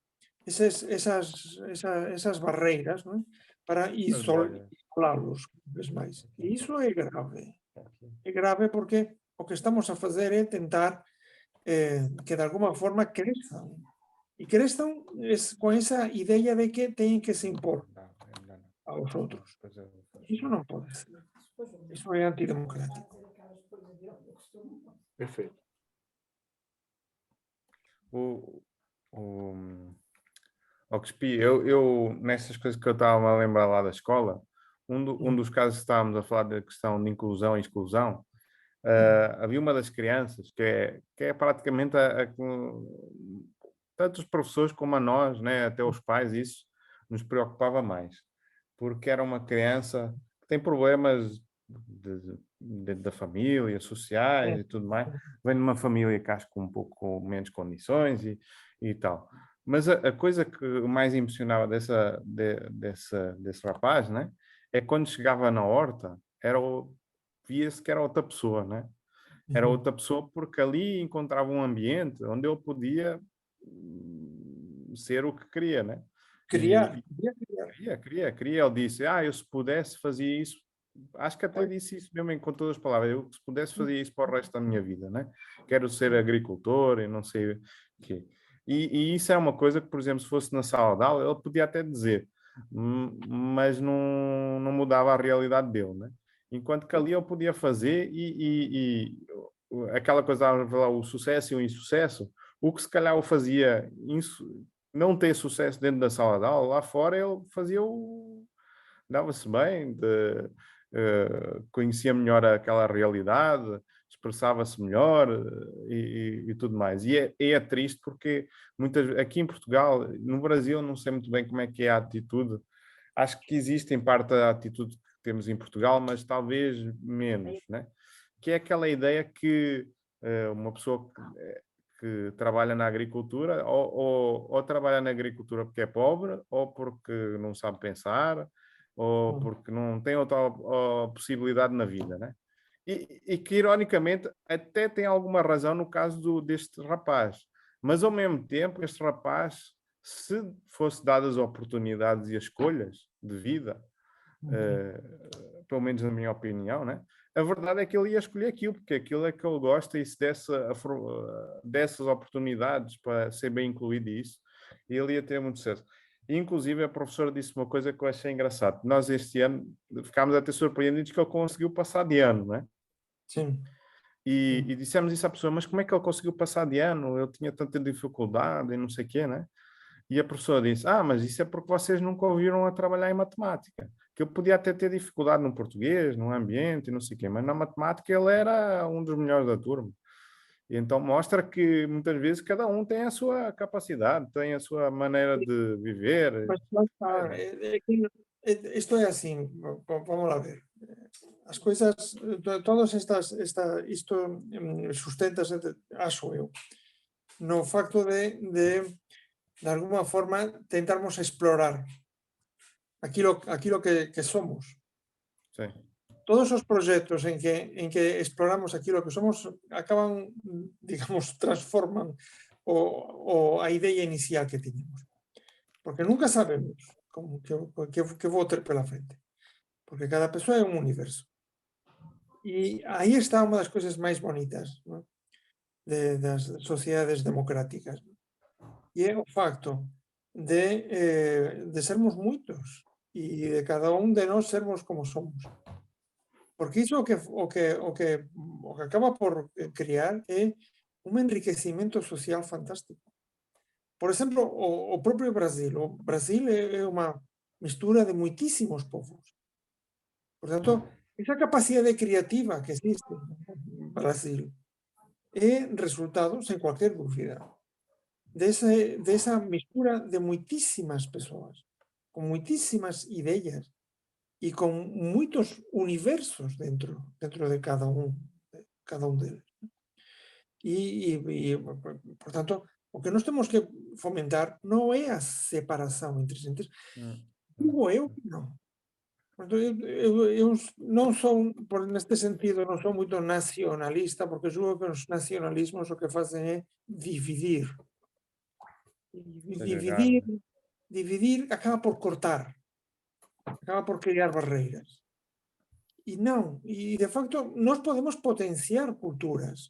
barreiras, ¿no? Para isolarlos vez máis. E iso é grave. É grave porque o que estamos a fazer é tentar que de alguma forma crezan. E crezan con esa idea de que teñen que se impor aos outros. Iso non pode ser. Iso é antidemocrático. Perfeito. Crespi, eu, nessas coisas que eu estava a lembrar lá da escola, um dos casos que estávamos a falar da questão de inclusão e exclusão, havia uma das crianças que é praticamente tanto os professores como a nós, né, até os pais, isso nos preocupava mais, porque era uma criança que tem problemas da família, sociais e tudo mais, vem de uma família que acho que um pouco com menos condições e tal. Mas a coisa que mais impressionava desse rapaz, né, é quando chegava na horta, via-se que era outra pessoa, né? Era outra pessoa porque ali encontrava um ambiente onde ele podia ser o que queria, né? Criar. Queria. Ele disse, eu se pudesse fazia isso. Acho que até disse isso mesmo com todas as palavras. Eu se pudesse fazia isso para o resto da minha vida, né? Quero ser agricultor e não sei o quê. E isso é uma coisa que, por exemplo, se fosse na sala de aula, ele podia até dizer, mas não mudava a realidade dele, né? Enquanto que ali ele podia fazer e aquela coisa, o sucesso e o insucesso, o que se calhar o fazia não ter sucesso dentro da sala de aula, lá fora ele fazia dava-se bem, conhecia melhor aquela realidade, expressava-se melhor e tudo mais. E é triste porque aqui em Portugal, no Brasil, não sei muito bem como é que é a atitude. Acho que existe em parte a atitude que temos em Portugal, mas talvez menos, né? Que é aquela ideia que uma pessoa que trabalha na agricultura ou trabalha na agricultura porque é pobre, ou porque não sabe pensar, ou porque não tem outra possibilidade na vida, né? E que, ironicamente, até tem alguma razão no caso deste rapaz. Mas, ao mesmo tempo, este rapaz, se fosse dadas oportunidades e escolhas de vida, pelo menos na minha opinião, né? A verdade é que ele ia escolher aquilo, porque aquilo é que ele gosta e se dessas oportunidades para ser bem incluído nisso, ele ia ter muito sucesso. Inclusive, a professora disse uma coisa que eu achei engraçado. Nós, este ano, ficámos até surpreendidos que ele conseguiu passar de ano, né? Sim. E dissemos isso à pessoa, mas como é que ele conseguiu passar de ano? Ele tinha tanta dificuldade e não sei o quê, né? E a professora disse, mas isso é porque vocês nunca ouviram a trabalhar em matemática. Que eu podia até ter dificuldade no português, no ambiente e não sei o quê, mas na matemática ele era um dos melhores da turma. E então mostra que muitas vezes cada um tem a sua capacidade, tem a sua maneira de viver. Mas isto é assim, vamos lá ver. As coisas, todas isto sustenta-se, acho eu, no facto de alguma forma tentarmos explorar aquilo que somos. Sim. Todos os proxectos en que exploramos aquilo que somos acaban, digamos, transforman a idea inicial que tiñamos. Porque nunca sabemos que vou ter pela frente. Porque cada persoa é un universo. E aí está unha das cousas máis bonitas, ¿no? Das sociedades democráticas. E é o facto de sermos moitos e de cada un de nós sermos como somos. Porque iso o que acaba por crear é un enriquecimento social fantástico. Por exemplo, o propio Brasil. O Brasil é unha mistura de moitísimos povos. Por tanto, esa capacidade creativa que existe en Brasil é resultado, sen cualquier dúbida, desa mistura de moitísimas persoas, con moitísimas ideas, e con moitos universos dentro de cada un deles. E, por tanto, o que nós temos que fomentar non é a separación entre xentes. Digo eu que non. Eu non son, neste sentido, non son moito nacionalista, porque julgo que os nacionalismos o que facen é dividir. Dividir acaba por cortar. Acaba por crear barreiras. E non, e de facto nós podemos potenciar culturas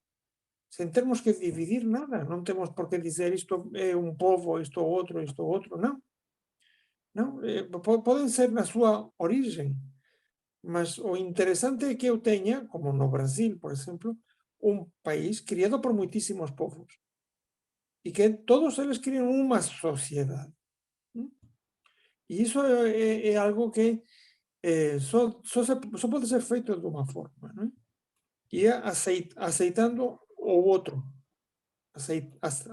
sen termos que dividir nada, non temos por que dizer isto é un povo, isto outro, non. Non, poden ser na súa origen, mas o interesante é que eu teña, como no Brasil, por exemplo, un país criado por moitísimos povos e que todos eles crían unha sociedade. E iso é algo que só pode ser feito de unha forma, non? E é aceitando o outro,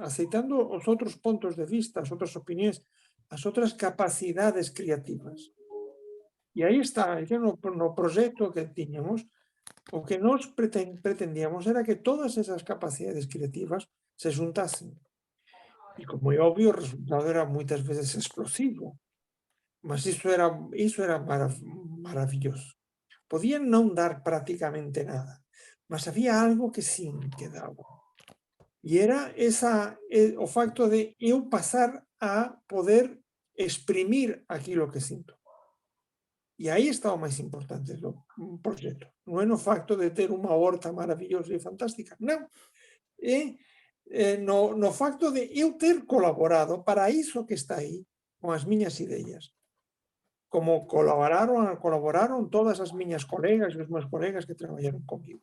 aceitando os outros pontos de vista, as outras opinións, as outras capacidades creativas. E aí está, no proxecto que tiñamos, o que nós pretendíamos era que todas esas capacidades creativas se xuntasen. E como é obvio, o resultado era moitas veces explosivo. Mas iso era maravilloso. podían non dar prácticamente nada, mas había algo que sí que daba. E era o facto de eu pasar a poder exprimir aquilo que sinto. E aí está o máis importante do proxecto. Non é no facto de ter unha horta maravillosa e fantástica, non. É no facto de eu ter colaborado para iso que está aí, con as miñas ideas. Como colaboraron todas as miñas colegas e os meus colegas que traballaron comigo.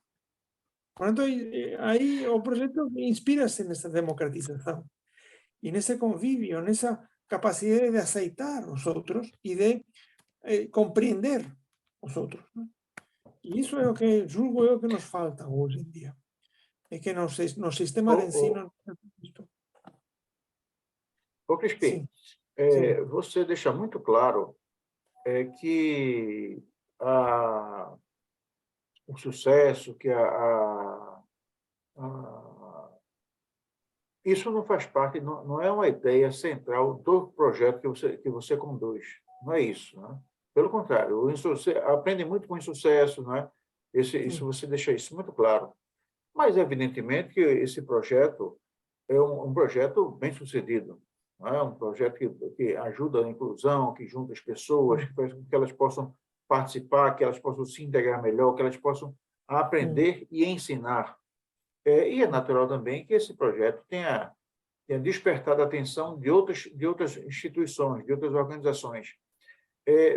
Por tanto, aí o proxecto inspírase nesa democratización e nese convivio, nesa capacidade de aceitar os outros e de compreender os outros. Non? E iso é o que julgo é o que nos falta hoxe en día. É que no sistema de ensino... Crispim, você deixa muito claro que o sucesso, que isso não faz parte, não é uma ideia central do projeto que você conduz. Não é isso, né? Pelo contrário, aprende muito com o insucesso, não é? Isso você deixa isso muito claro. Mas, evidentemente, que esse projeto é um projeto bem-sucedido. Não é? Um projeto que ajuda a inclusão, que junta as pessoas, que faz com que elas possam participar, que elas possam se integrar melhor, que elas possam aprender e ensinar. E é natural também que esse projeto tenha despertado a atenção de outras instituições, de outras organizações.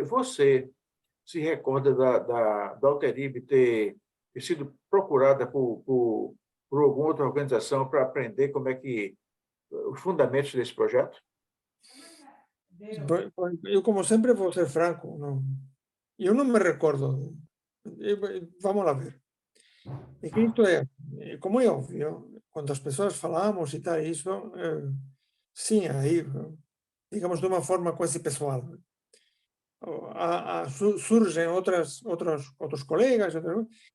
Você se recorda da Alterib ter sido procurada por alguma outra organização para aprender como é que os fundamentos desse projeto? Eu, como sempre, vou ser franco. Eu não me recordo. Vamos lá ver. É que isto como é óbvio, quando as pessoas falamos e tal, isso, sim, aí, digamos, de uma forma quase pessoal. Surgem outros colegas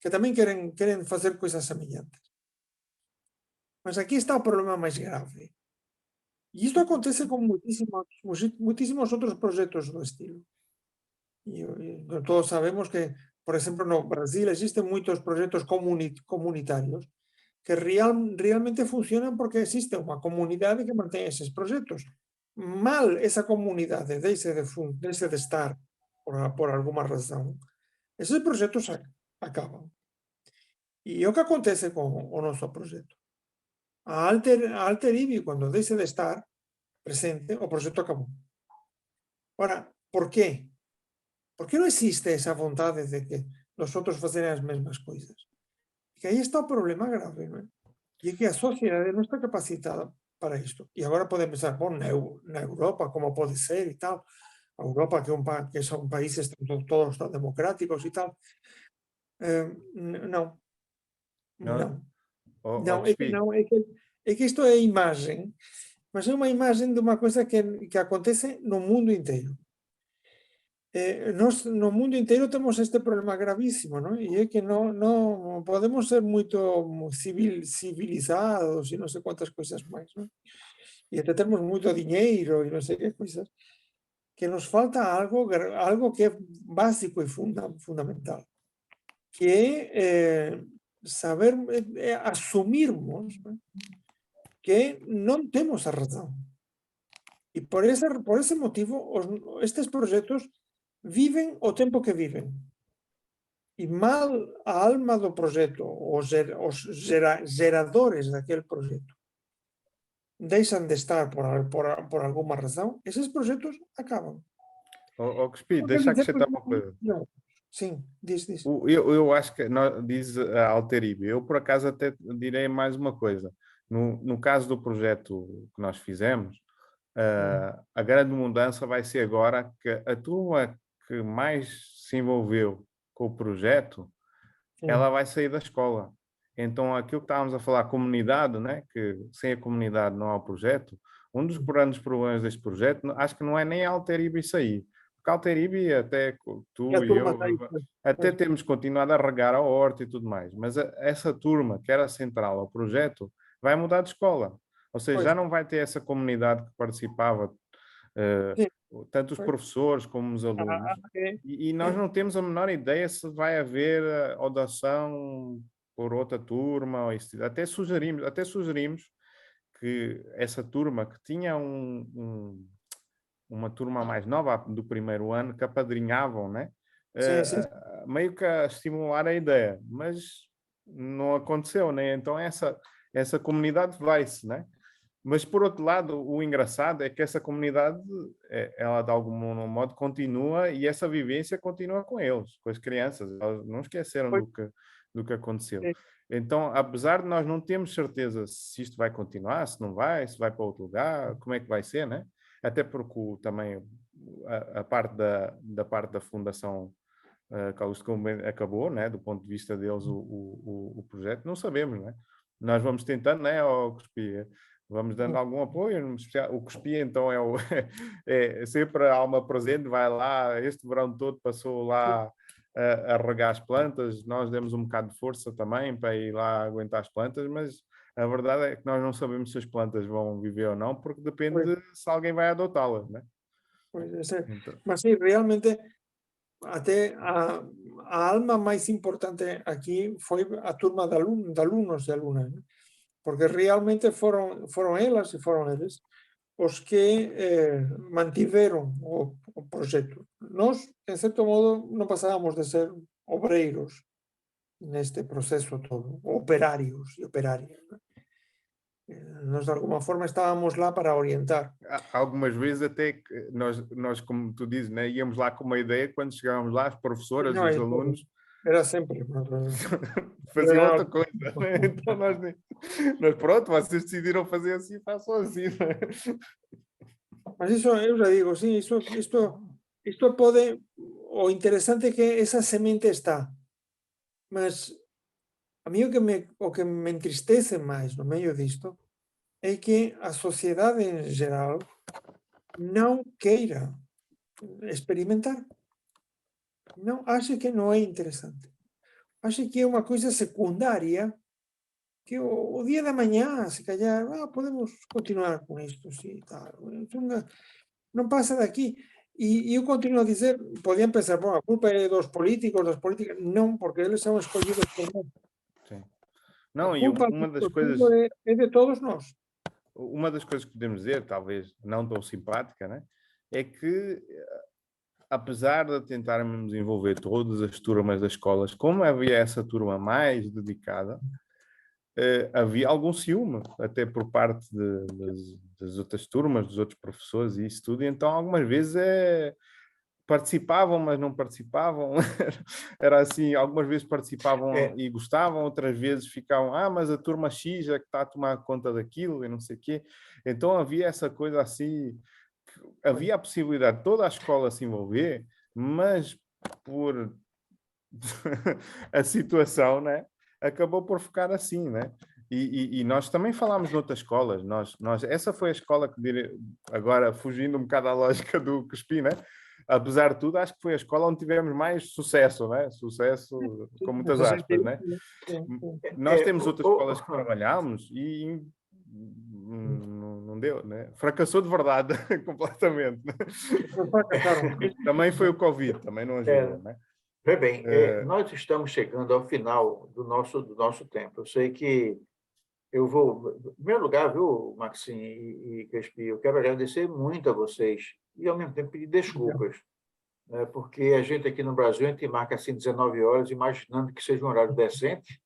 que também querem fazer coisas semelhantes. Mas aqui está o problema mais grave. E isto acontece com muitíssimos outros projetos do estilo. E todos sabemos que, por exemplo, no Brasil existen muitos projetos comunitários que realmente funcionan porque existe unha comunidade que mantén eses proxectos. Mal esa comunidade deixe de estar por alguma razón, eses proxectos acaban. E o que acontece con o noso proxecto? A Alterib, cando deixe de estar presente, o proxecto acabou. Ora, por qué? Por que non existe esa vontade de que os outros facen as mesmas coisas? Que aí está o problema grave, non é? E é que a sociedade non está capacitada para isto. E agora podem pensar, na Europa, como pode ser e tal. A Europa, que son países todos tan democráticos e tal. Non. É que isto é imagen, mas é unha imagen de unha coisa que acontece no mundo inteiro. Nós no mundo inteiro temos este problema gravísimo, non? E é que non podemos ser moito civilizados e non sei quantas coisas máis, non? E até temos moito diñeiro e non sei que coisas, que nos falta algo que é básico e fundamental, que é saber asumirmos, non? Que non temos a razón. E por ese motivo estes proxectos viven o tempo que viven. E mal a alma do proxecto, os geradores daquele proxecto, deixan de estar por alguma razão, esses proxectos acaban. Crispi, deixa acrescentar uma coisa. Sim, diz. Eu acho que, diz a Alterib, eu por acaso até direi mais uma coisa. No caso do projeto que nós fizemos, a grande mudança vai ser agora que a turma que mais se envolveu com o projeto, ela vai sair da escola. Então, aquilo que estávamos a falar, a comunidade, né? Que sem a comunidade não há o projeto, um dos grandes problemas deste projeto, acho que não é nem a Alterib sair. Porque a Alterib, até tu e eu, até temos continuado a regar a horta e tudo mais, mas essa turma, que era central ao projeto, vai mudar de escola. Ou seja, já não vai ter essa comunidade que participava Sim. tanto os professores como os alunos. E nós não temos a menor ideia se vai haver adoção por outra turma. Ou isso. Até sugerimos que essa turma que tinha uma turma mais nova do primeiro ano que apadrinhavam, né? Sim. Meio que a estimular a ideia, mas não aconteceu, né? Então essa comunidade vai-se, né? Mas por outro lado, o engraçado é que essa comunidade, ela de algum modo continua e essa vivência continua com eles, com as crianças. Elas não esqueceram do que aconteceu. Sim. Então, apesar de nós não termos certeza se isto vai continuar, se não vai, se vai para outro lugar, como é que vai ser, né? Até porque também a parte da Fundação Carlos de Colombo acabou, né? Do ponto de vista deles, o projeto, não sabemos, né? Nós vamos tentando, né, Cuspi? Vamos dando algum apoio. O Cuspi, então, é sempre a alma presente, vai lá, este verão todo passou lá a regar as plantas, nós demos um bocado de força também para ir lá aguentar as plantas, mas a verdade é que nós não sabemos se as plantas vão viver ou não, porque depende se alguém vai adotá-las, né? Pois é. Então, Mas sim, realmente, até a alma mais importante aqui foi a turma de alunos e alunas, né? Porque realmente foram elas e foram eles os que mantiveram o projeto. Nós, en certo modo, non pasábamos de ser obreiros neste proceso todo, operarios e operarias, né? Nós, de alguma forma, estábamos lá para orientar. algumas vezes até que nós, como tu dizes, né, íamos lá com uma ideia, quando chegávamos lá, as professoras e Não, os alunos era sempre. faziam outra coisa. Né? Então nós, pronto, vocês decidiram fazer assim, façam assim. Né? Mas isso, eu já digo, sim, isto pode... O interesante é que esa semente está. Mas a mí o que me entristece máis no medio disto é que a sociedade en geral non queira experimentar. Non, acha que non é interesante. Acha que é unha coisa secundaria que o día da mañá, se callar, podemos continuar con isto, sí, tal. Non pasa de aquí. E eu continuo a dizer, podían pensar, a culpa é dos políticos, das políticas. Non, porque eles son escollidos por nós. Sim. A Não, e culpa uma das disto coisas, tudo é de todos nós. uma das coisas que podemos dizer, talvez não tão simpática, né, é que apesar de tentarmos envolver todas as turmas das escolas, como havia essa turma mais dedicada, havia algum ciúme, até por parte das outras turmas, dos outros professores e isso tudo, e então algumas vezes participavam, mas não participavam, era assim, algumas vezes participavam e gostavam, outras vezes ficavam, mas a turma X é que está a tomar conta daquilo e não sei o quê, então havia essa coisa assim, havia a possibilidade de toda a escola se envolver, mas por a situação, né, acabou por ficar assim, né? E nós também falámos noutras escolas, essa foi a escola que, agora fugindo um bocado à lógica do Cuspi, né? Apesar de tudo, acho que foi a escola onde tivemos mais sucesso, né? Sucesso com muitas aspas, né? Nós temos outras escolas que trabalhámos e não deu, né? Fracassou de verdade completamente. Né? Também foi o Covid, também não ajuda, né? Vê bem, nós estamos chegando ao final do nosso tempo. Eu sei que eu vou... Em primeiro lugar, viu, Maxim e Crespi, eu quero agradecer muito a vocês e, ao mesmo tempo, pedir desculpas, né, porque a gente aqui no Brasil, a gente marca assim 19 horas, imaginando que seja um horário decente,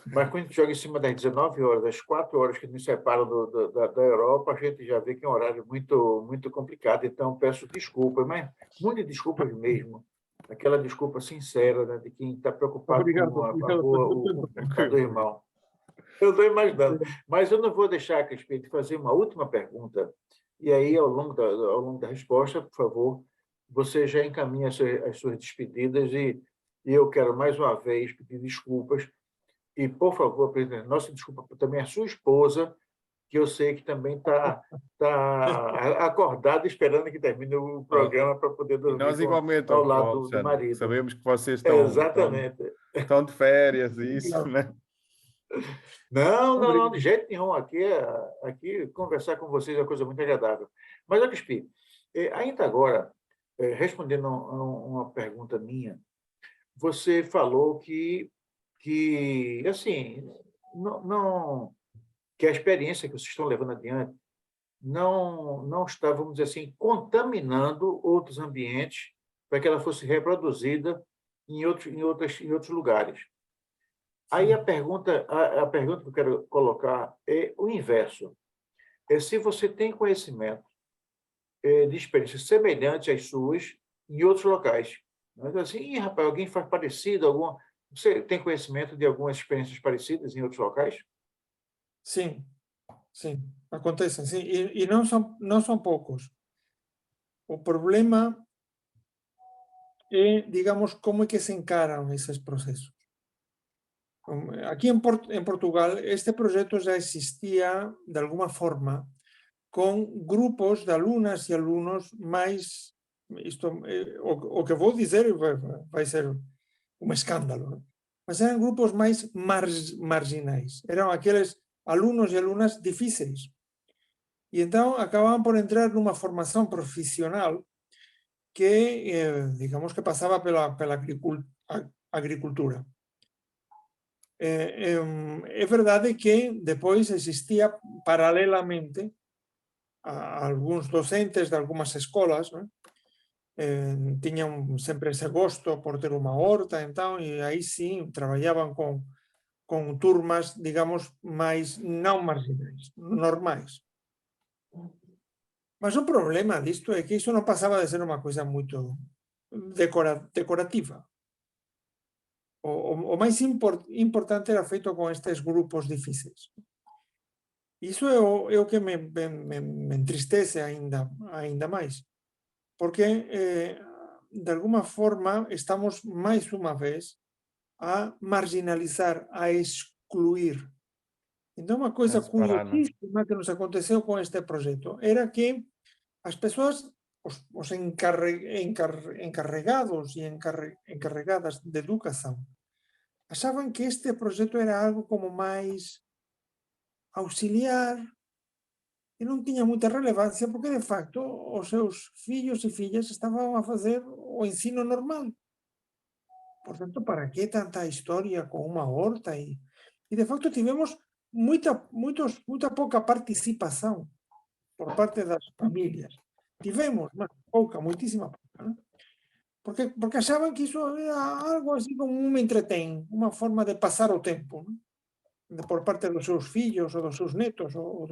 mas quando a gente joga em cima das 19 horas, das 4 horas que nos separam da Europa, a gente já vê que é um horário muito, muito complicado. Então, peço desculpas, mas muitas desculpas mesmo. Aquela desculpa sincera, né, de quem está preocupado com o computador do irmão. Eu estou imaginando. Mas eu não vou deixar, Crespi, de fazer uma última pergunta. E aí, ao longo da resposta, por favor, você já encaminha as suas despedidas e eu quero, mais uma vez, pedir desculpas. E, por favor, presidente, nossa desculpa também a sua esposa, que eu sei que também está acordada esperando que termine o programa para poder dormir nós igualmente, ao lado do marido. Sabemos que vocês estão de férias e isso, né? Não, de jeito nenhum. Aqui conversar com vocês é uma coisa muito agradável. Mas, Crespi, Ainda agora, respondendo a uma pergunta minha, você falou que assim, que a experiência que vocês estão levando adiante não está, vamos dizer assim, contaminando outros ambientes para que ela fosse reproduzida em outros lugares. Aí a pergunta que eu quero colocar é o inverso. Se você tem conhecimento de experiências semelhantes às suas em outros locais. Mas assim, rapaz, alguém faz parecido? Você tem conhecimento de algumas experiências parecidas em outros locais? Sim, sim, acontecem, sim, e não são poucos. O problema é, digamos, como é que se encaram esses processos. Aqui em Portugal, este projeto já existia, de alguma forma, com grupos de alunas e alunos mais... o que vou dizer vai ser um escândalo, mas eram grupos mais marginais. Eram aqueles alunos e alunas difíceis. E então acababan por entrar numa formação profissional que, digamos que passava pela agricultura. É verdade que depois existia paralelamente a alguns docentes de algumas escolas, né? Tiñan sempre ese gosto por ter unha horta, então, e aí sí, traballaban con turmas, digamos, máis non marginais, normais. Mas o problema disto é que iso non pasaba de ser unha coisa moito decorativa. O máis importante era feito con estes grupos difíceis. Iso é o que me entristece ainda máis, porque de alguma forma estamos máis unha vez a marginalizar, a excluir. Então, unha coisa curiosísima que nos aconteceu con este proxecto era que as persoas, os encarregados e encarregadas de educación, achaban que este proxecto era algo como máis auxiliar, e non tiña moita relevancia porque, de facto, os seus fillos e fillas estaban a facer o ensino normal. Por tanto, para que tanta historia con unha horta? E de facto, tivemos moita pouca participación por parte das familias. Tivemos, mas pouca, moitísima pouca, non? Porque achaban que iso era algo así como un entretén, unha forma de pasar o tempo, non? Por parte dos seus fillos ou dos seus netos ou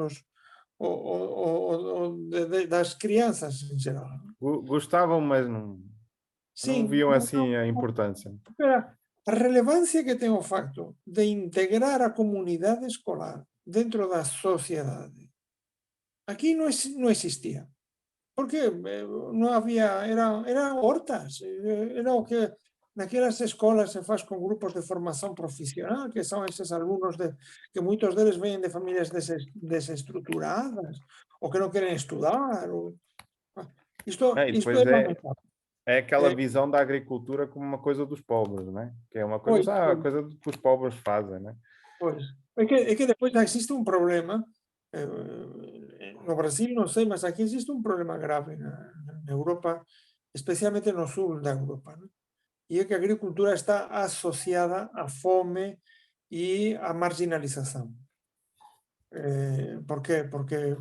das crianças em geral. Gostavam, mas não viam assim a importância. A relevância que tem o facto de integrar a comunidade escolar dentro da sociedade aqui não existia. Porque não havia, eram hortas, era o que naquelas escolas se faz com grupos de formação profissional, que são esses alunos que muitos deles vêm de famílias desestruturadas, ou que não querem estudar. Isto é lamentável. É aquela visão da agricultura como uma coisa dos pobres, não é? Que é uma coisa, coisa que os pobres fazem, não é? Pois. É que depois existe um problema, no Brasil não sei, mas aqui existe um problema grave na Europa, especialmente no sul da Europa, não? E é que a agricultura está associada à fome e à marginalização. Por quê? Porque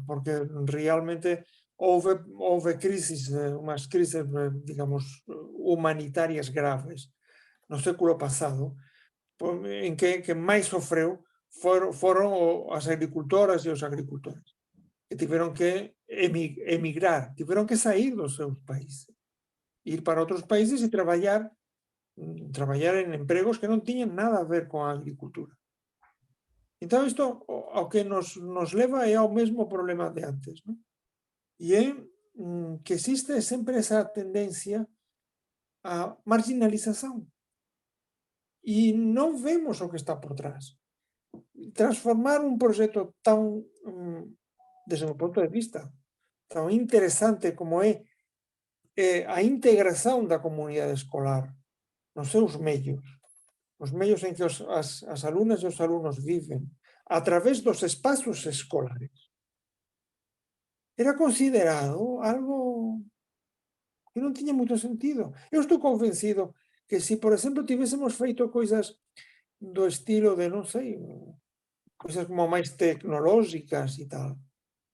realmente houve crises, umas crises, digamos, humanitárias graves no século passado, em que máis sofreu foron as agricultoras e os agricultores, que tiveron que emigrar, tiveron que sair dos seus países, ir para outros países e traballar en empregos que non tiñan nada a ver con a agricultura. Então, isto ao que nos leva é ao mesmo problema de antes, non? E é que existe sempre esa tendencia a marginalización. E non vemos o que está por trás. Transformar un proxecto tan, desde o meu ponto de vista, tan interesante como é a integración da comunidade escolar nos seus medios, os medios en que as alunas e os alunos viven, a través dos espazos escolares. era considerado algo que não tinha muito sentido. Eu estou convencido que se, por exemplo, tivéssemos feito coisas do estilo de, não sei, coisas como mais tecnológicas e tal,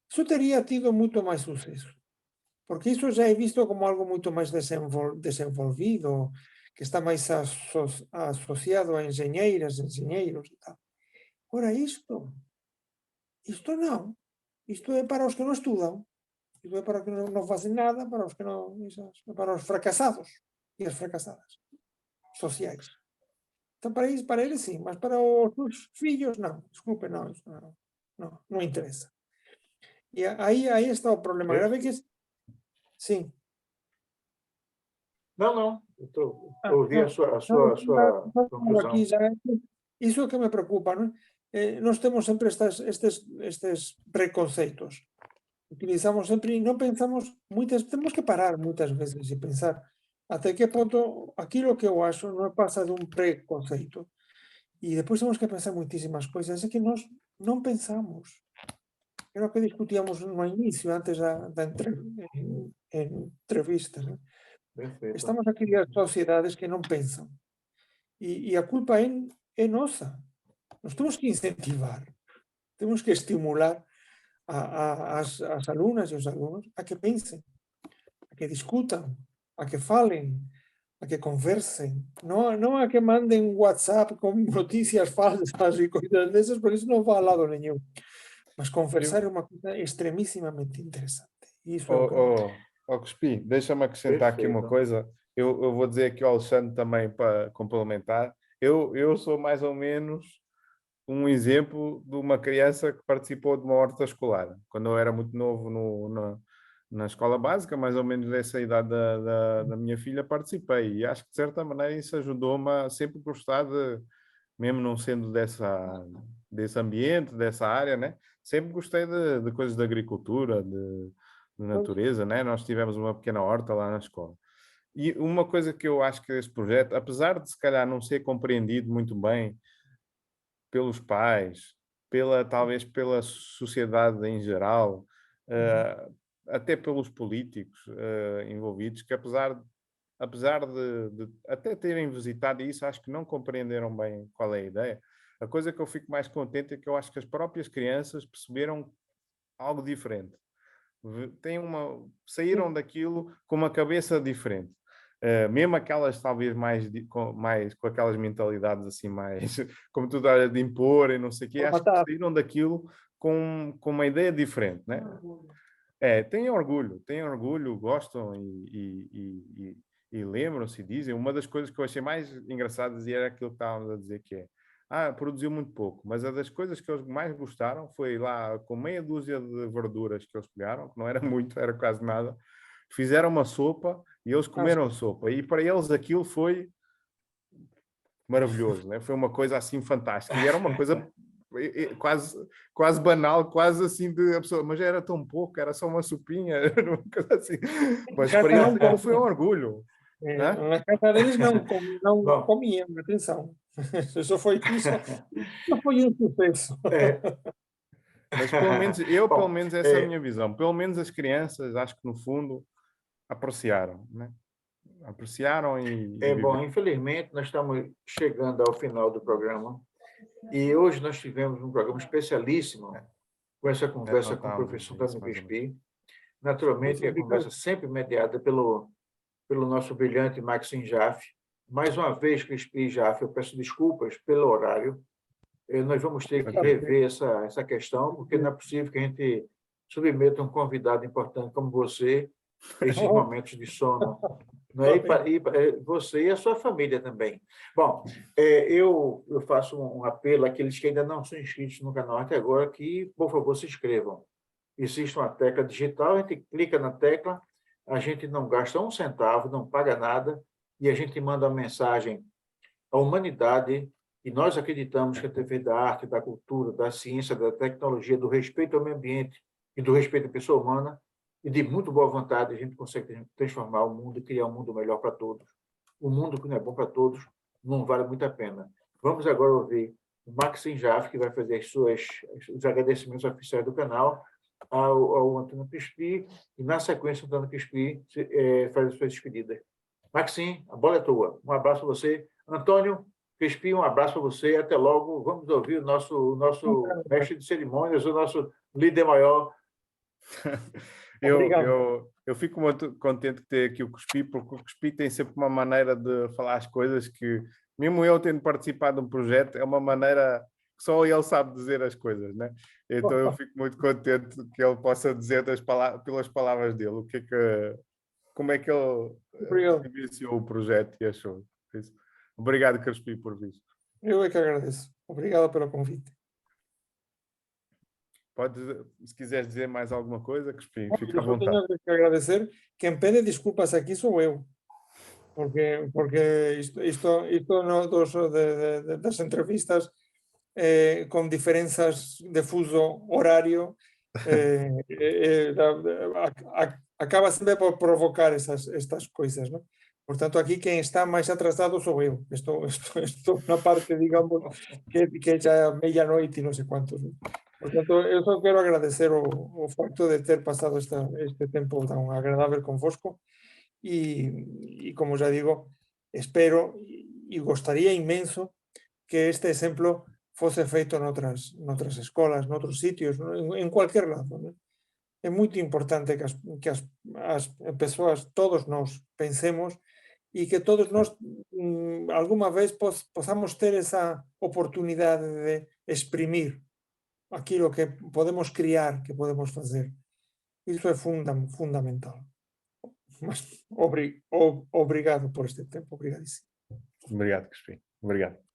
isso teria tido muito mais sucesso. Porque isso já é visto como algo muito mais desenvolvido, que está mais associado a engenheiras, engenheiros e tal. Ora, isto não. Isto é para os que não estudam. Isto é para os que não fazem nada, para os que não, para os fracassados e as fracassadas sociais. Então, para isso, para eles sim, mas para os filhos não. Desculpe, não, isso não interessa. E aí está o problema grave que sim. Não. Eu ouvi a sua conclusão. Aqui já, isso é o que me preocupa, não é? Nós temos sempre estes preconceitos. Utilizamos sempre e não pensamos, temos que parar muitas vezes e pensar até que ponto aquilo que eu acho não passa de um preconceito. E depois temos que pensar muitíssimas coisas, é que nós não pensamos. Era o que discutíamos no início, antes da entrevista, né? Perfeito. Estamos a criar sociedades que não pensam. E a culpa é nossa. Nós temos que incentivar, temos que estimular as alunas e os alunos a que pensem, a que discutam, a que falem, a que conversem. Não a que mandem WhatsApp com notícias falsas e coisas dessas, porque isso não vai a lado nenhum. Mas conversar é uma coisa extremíssimamente interessante. Isso é o que Cuspi, deixa-me acrescentar aqui uma coisa. Eu vou dizer aqui ao Alexandre também para complementar. Eu sou mais ou menos um exemplo de uma criança que participou de uma horta escolar. Quando eu era muito novo na escola básica, mais ou menos dessa idade da minha filha, participei. E acho que, de certa maneira, isso ajudou-me a sempre gostar mesmo não sendo desse ambiente, dessa área, né? Sempre gostei de coisas de agricultura, de natureza, né? Nós tivemos uma pequena horta lá na escola. E uma coisa que eu acho que este projeto, apesar de se calhar não ser compreendido muito bem pelos pais, talvez pela sociedade em geral, até pelos políticos envolvidos, que apesar de até terem visitado isso, acho que não compreenderam bem qual é a ideia. A coisa que eu fico mais contente é que eu acho que as próprias crianças perceberam algo diferente. Saíram daquilo com uma cabeça diferente. Mesmo aquelas talvez mais com aquelas mentalidades assim mais, como tu dás, de impor e não sei o quê, acho que saíram daquilo com uma ideia diferente, né? Têm orgulho, gostam e lembram-se e dizem. Uma das coisas que eu achei mais engraçadas era aquilo que estávamos a dizer, que produziu muito pouco, mas a das coisas que eles mais gostaram foi lá com meia dúzia de verduras que eles pegaram, que não era muito, era quase nada, fizeram uma sopa e eles comeram a sopa, e para eles aquilo foi maravilhoso, né? Foi uma coisa assim fantástica, e era uma coisa quase banal, quase assim de a pessoa, mas já era tão pouco, era só uma sopinha, uma coisa assim, mas para eles foi um orgulho. Na casa deles não comiam, atenção. Isso foi um sucesso. Mas pelo menos essa é a minha visão. Pelo menos as crianças, acho que no fundo apreciaram, né? Apreciaram Bom, infelizmente nós estamos chegando ao final do programa e hoje nós tivemos um programa especialíssimo com essa conversa com o professor Antônio Cuspi. Naturalmente, a conversa sempre mediada pelo nosso brilhante Maxim Jaffe. Mais uma vez, Cuspi e Jaffe, eu peço desculpas pelo horário. Nós vamos ter que rever essa questão, porque não é possível que a gente submeta um convidado importante como você a esses momentos de sono. Não é? E você e a sua família também. Bom, eu faço um apelo àqueles que ainda não são inscritos no canal até agora, que, por favor, se inscrevam. Existe uma tecla digital, a gente clica na tecla, a gente não gasta um centavo, não paga nada, e a gente manda uma mensagem à humanidade, e nós acreditamos que a TV da arte, da cultura, da ciência, da tecnologia, do respeito ao meio ambiente e do respeito à pessoa humana, e de muito boa vontade, a gente consegue transformar o mundo e criar um mundo melhor para todos. O mundo que não é bom para todos não vale muito a pena. Vamos agora ouvir o Maxim Jaffe, que vai fazer os agradecimentos oficiais do canal, ao Antônio Crispi, e na sequência o Antônio Crispi faz a sua despedida. Maxim, a bola é tua. Um abraço a você. Antônio Crispi, um abraço a você. Até logo. Vamos ouvir o nosso mestre de cerimônias, o nosso líder maior. Eu fico muito contente de ter aqui o Crispi, porque o Crispi tem sempre uma maneira de falar as coisas que, mesmo eu tendo participado de um projeto, é uma maneira que só ele sabe dizer as coisas, né? Então eu fico muito contente que ele possa dizer pelas palavras dele como é que ele vivenciou o projeto e achou. Obrigado, Crispi, por vir. Eu é que agradeço. Obrigado pelo convite. Se quiseres dizer mais alguma coisa, Crispi, fica à Eu vontade. tenho que agradecer. Quem pede desculpas aqui sou eu. Porque isto no, das entrevistas com diferenças de fuso horário acaba sempre por provocar estas coisas, ¿no? Portanto, aquí quem está máis atrasado sou eu. Estou na parte, digamos, que já é meia-noite e non sei quantos. ¿No? Portanto, eu só quero agradecer o facto de ter pasado este tempo tan agradável convosco e como já digo, espero e gostaría inmenso que este exemplo fose feito noutras escolas, noutros sitios, en cualquier lado. ¿No? É moito importante que as persoas, todos nós, pensemos e que todos nós alguma vez possamos ter esa oportunidade de exprimir aquilo que podemos criar, que podemos fazer. Iso é fundamental. Mas obrigado por este tempo. Obrigadíssimo. Obrigado, Crispi. Obrigado.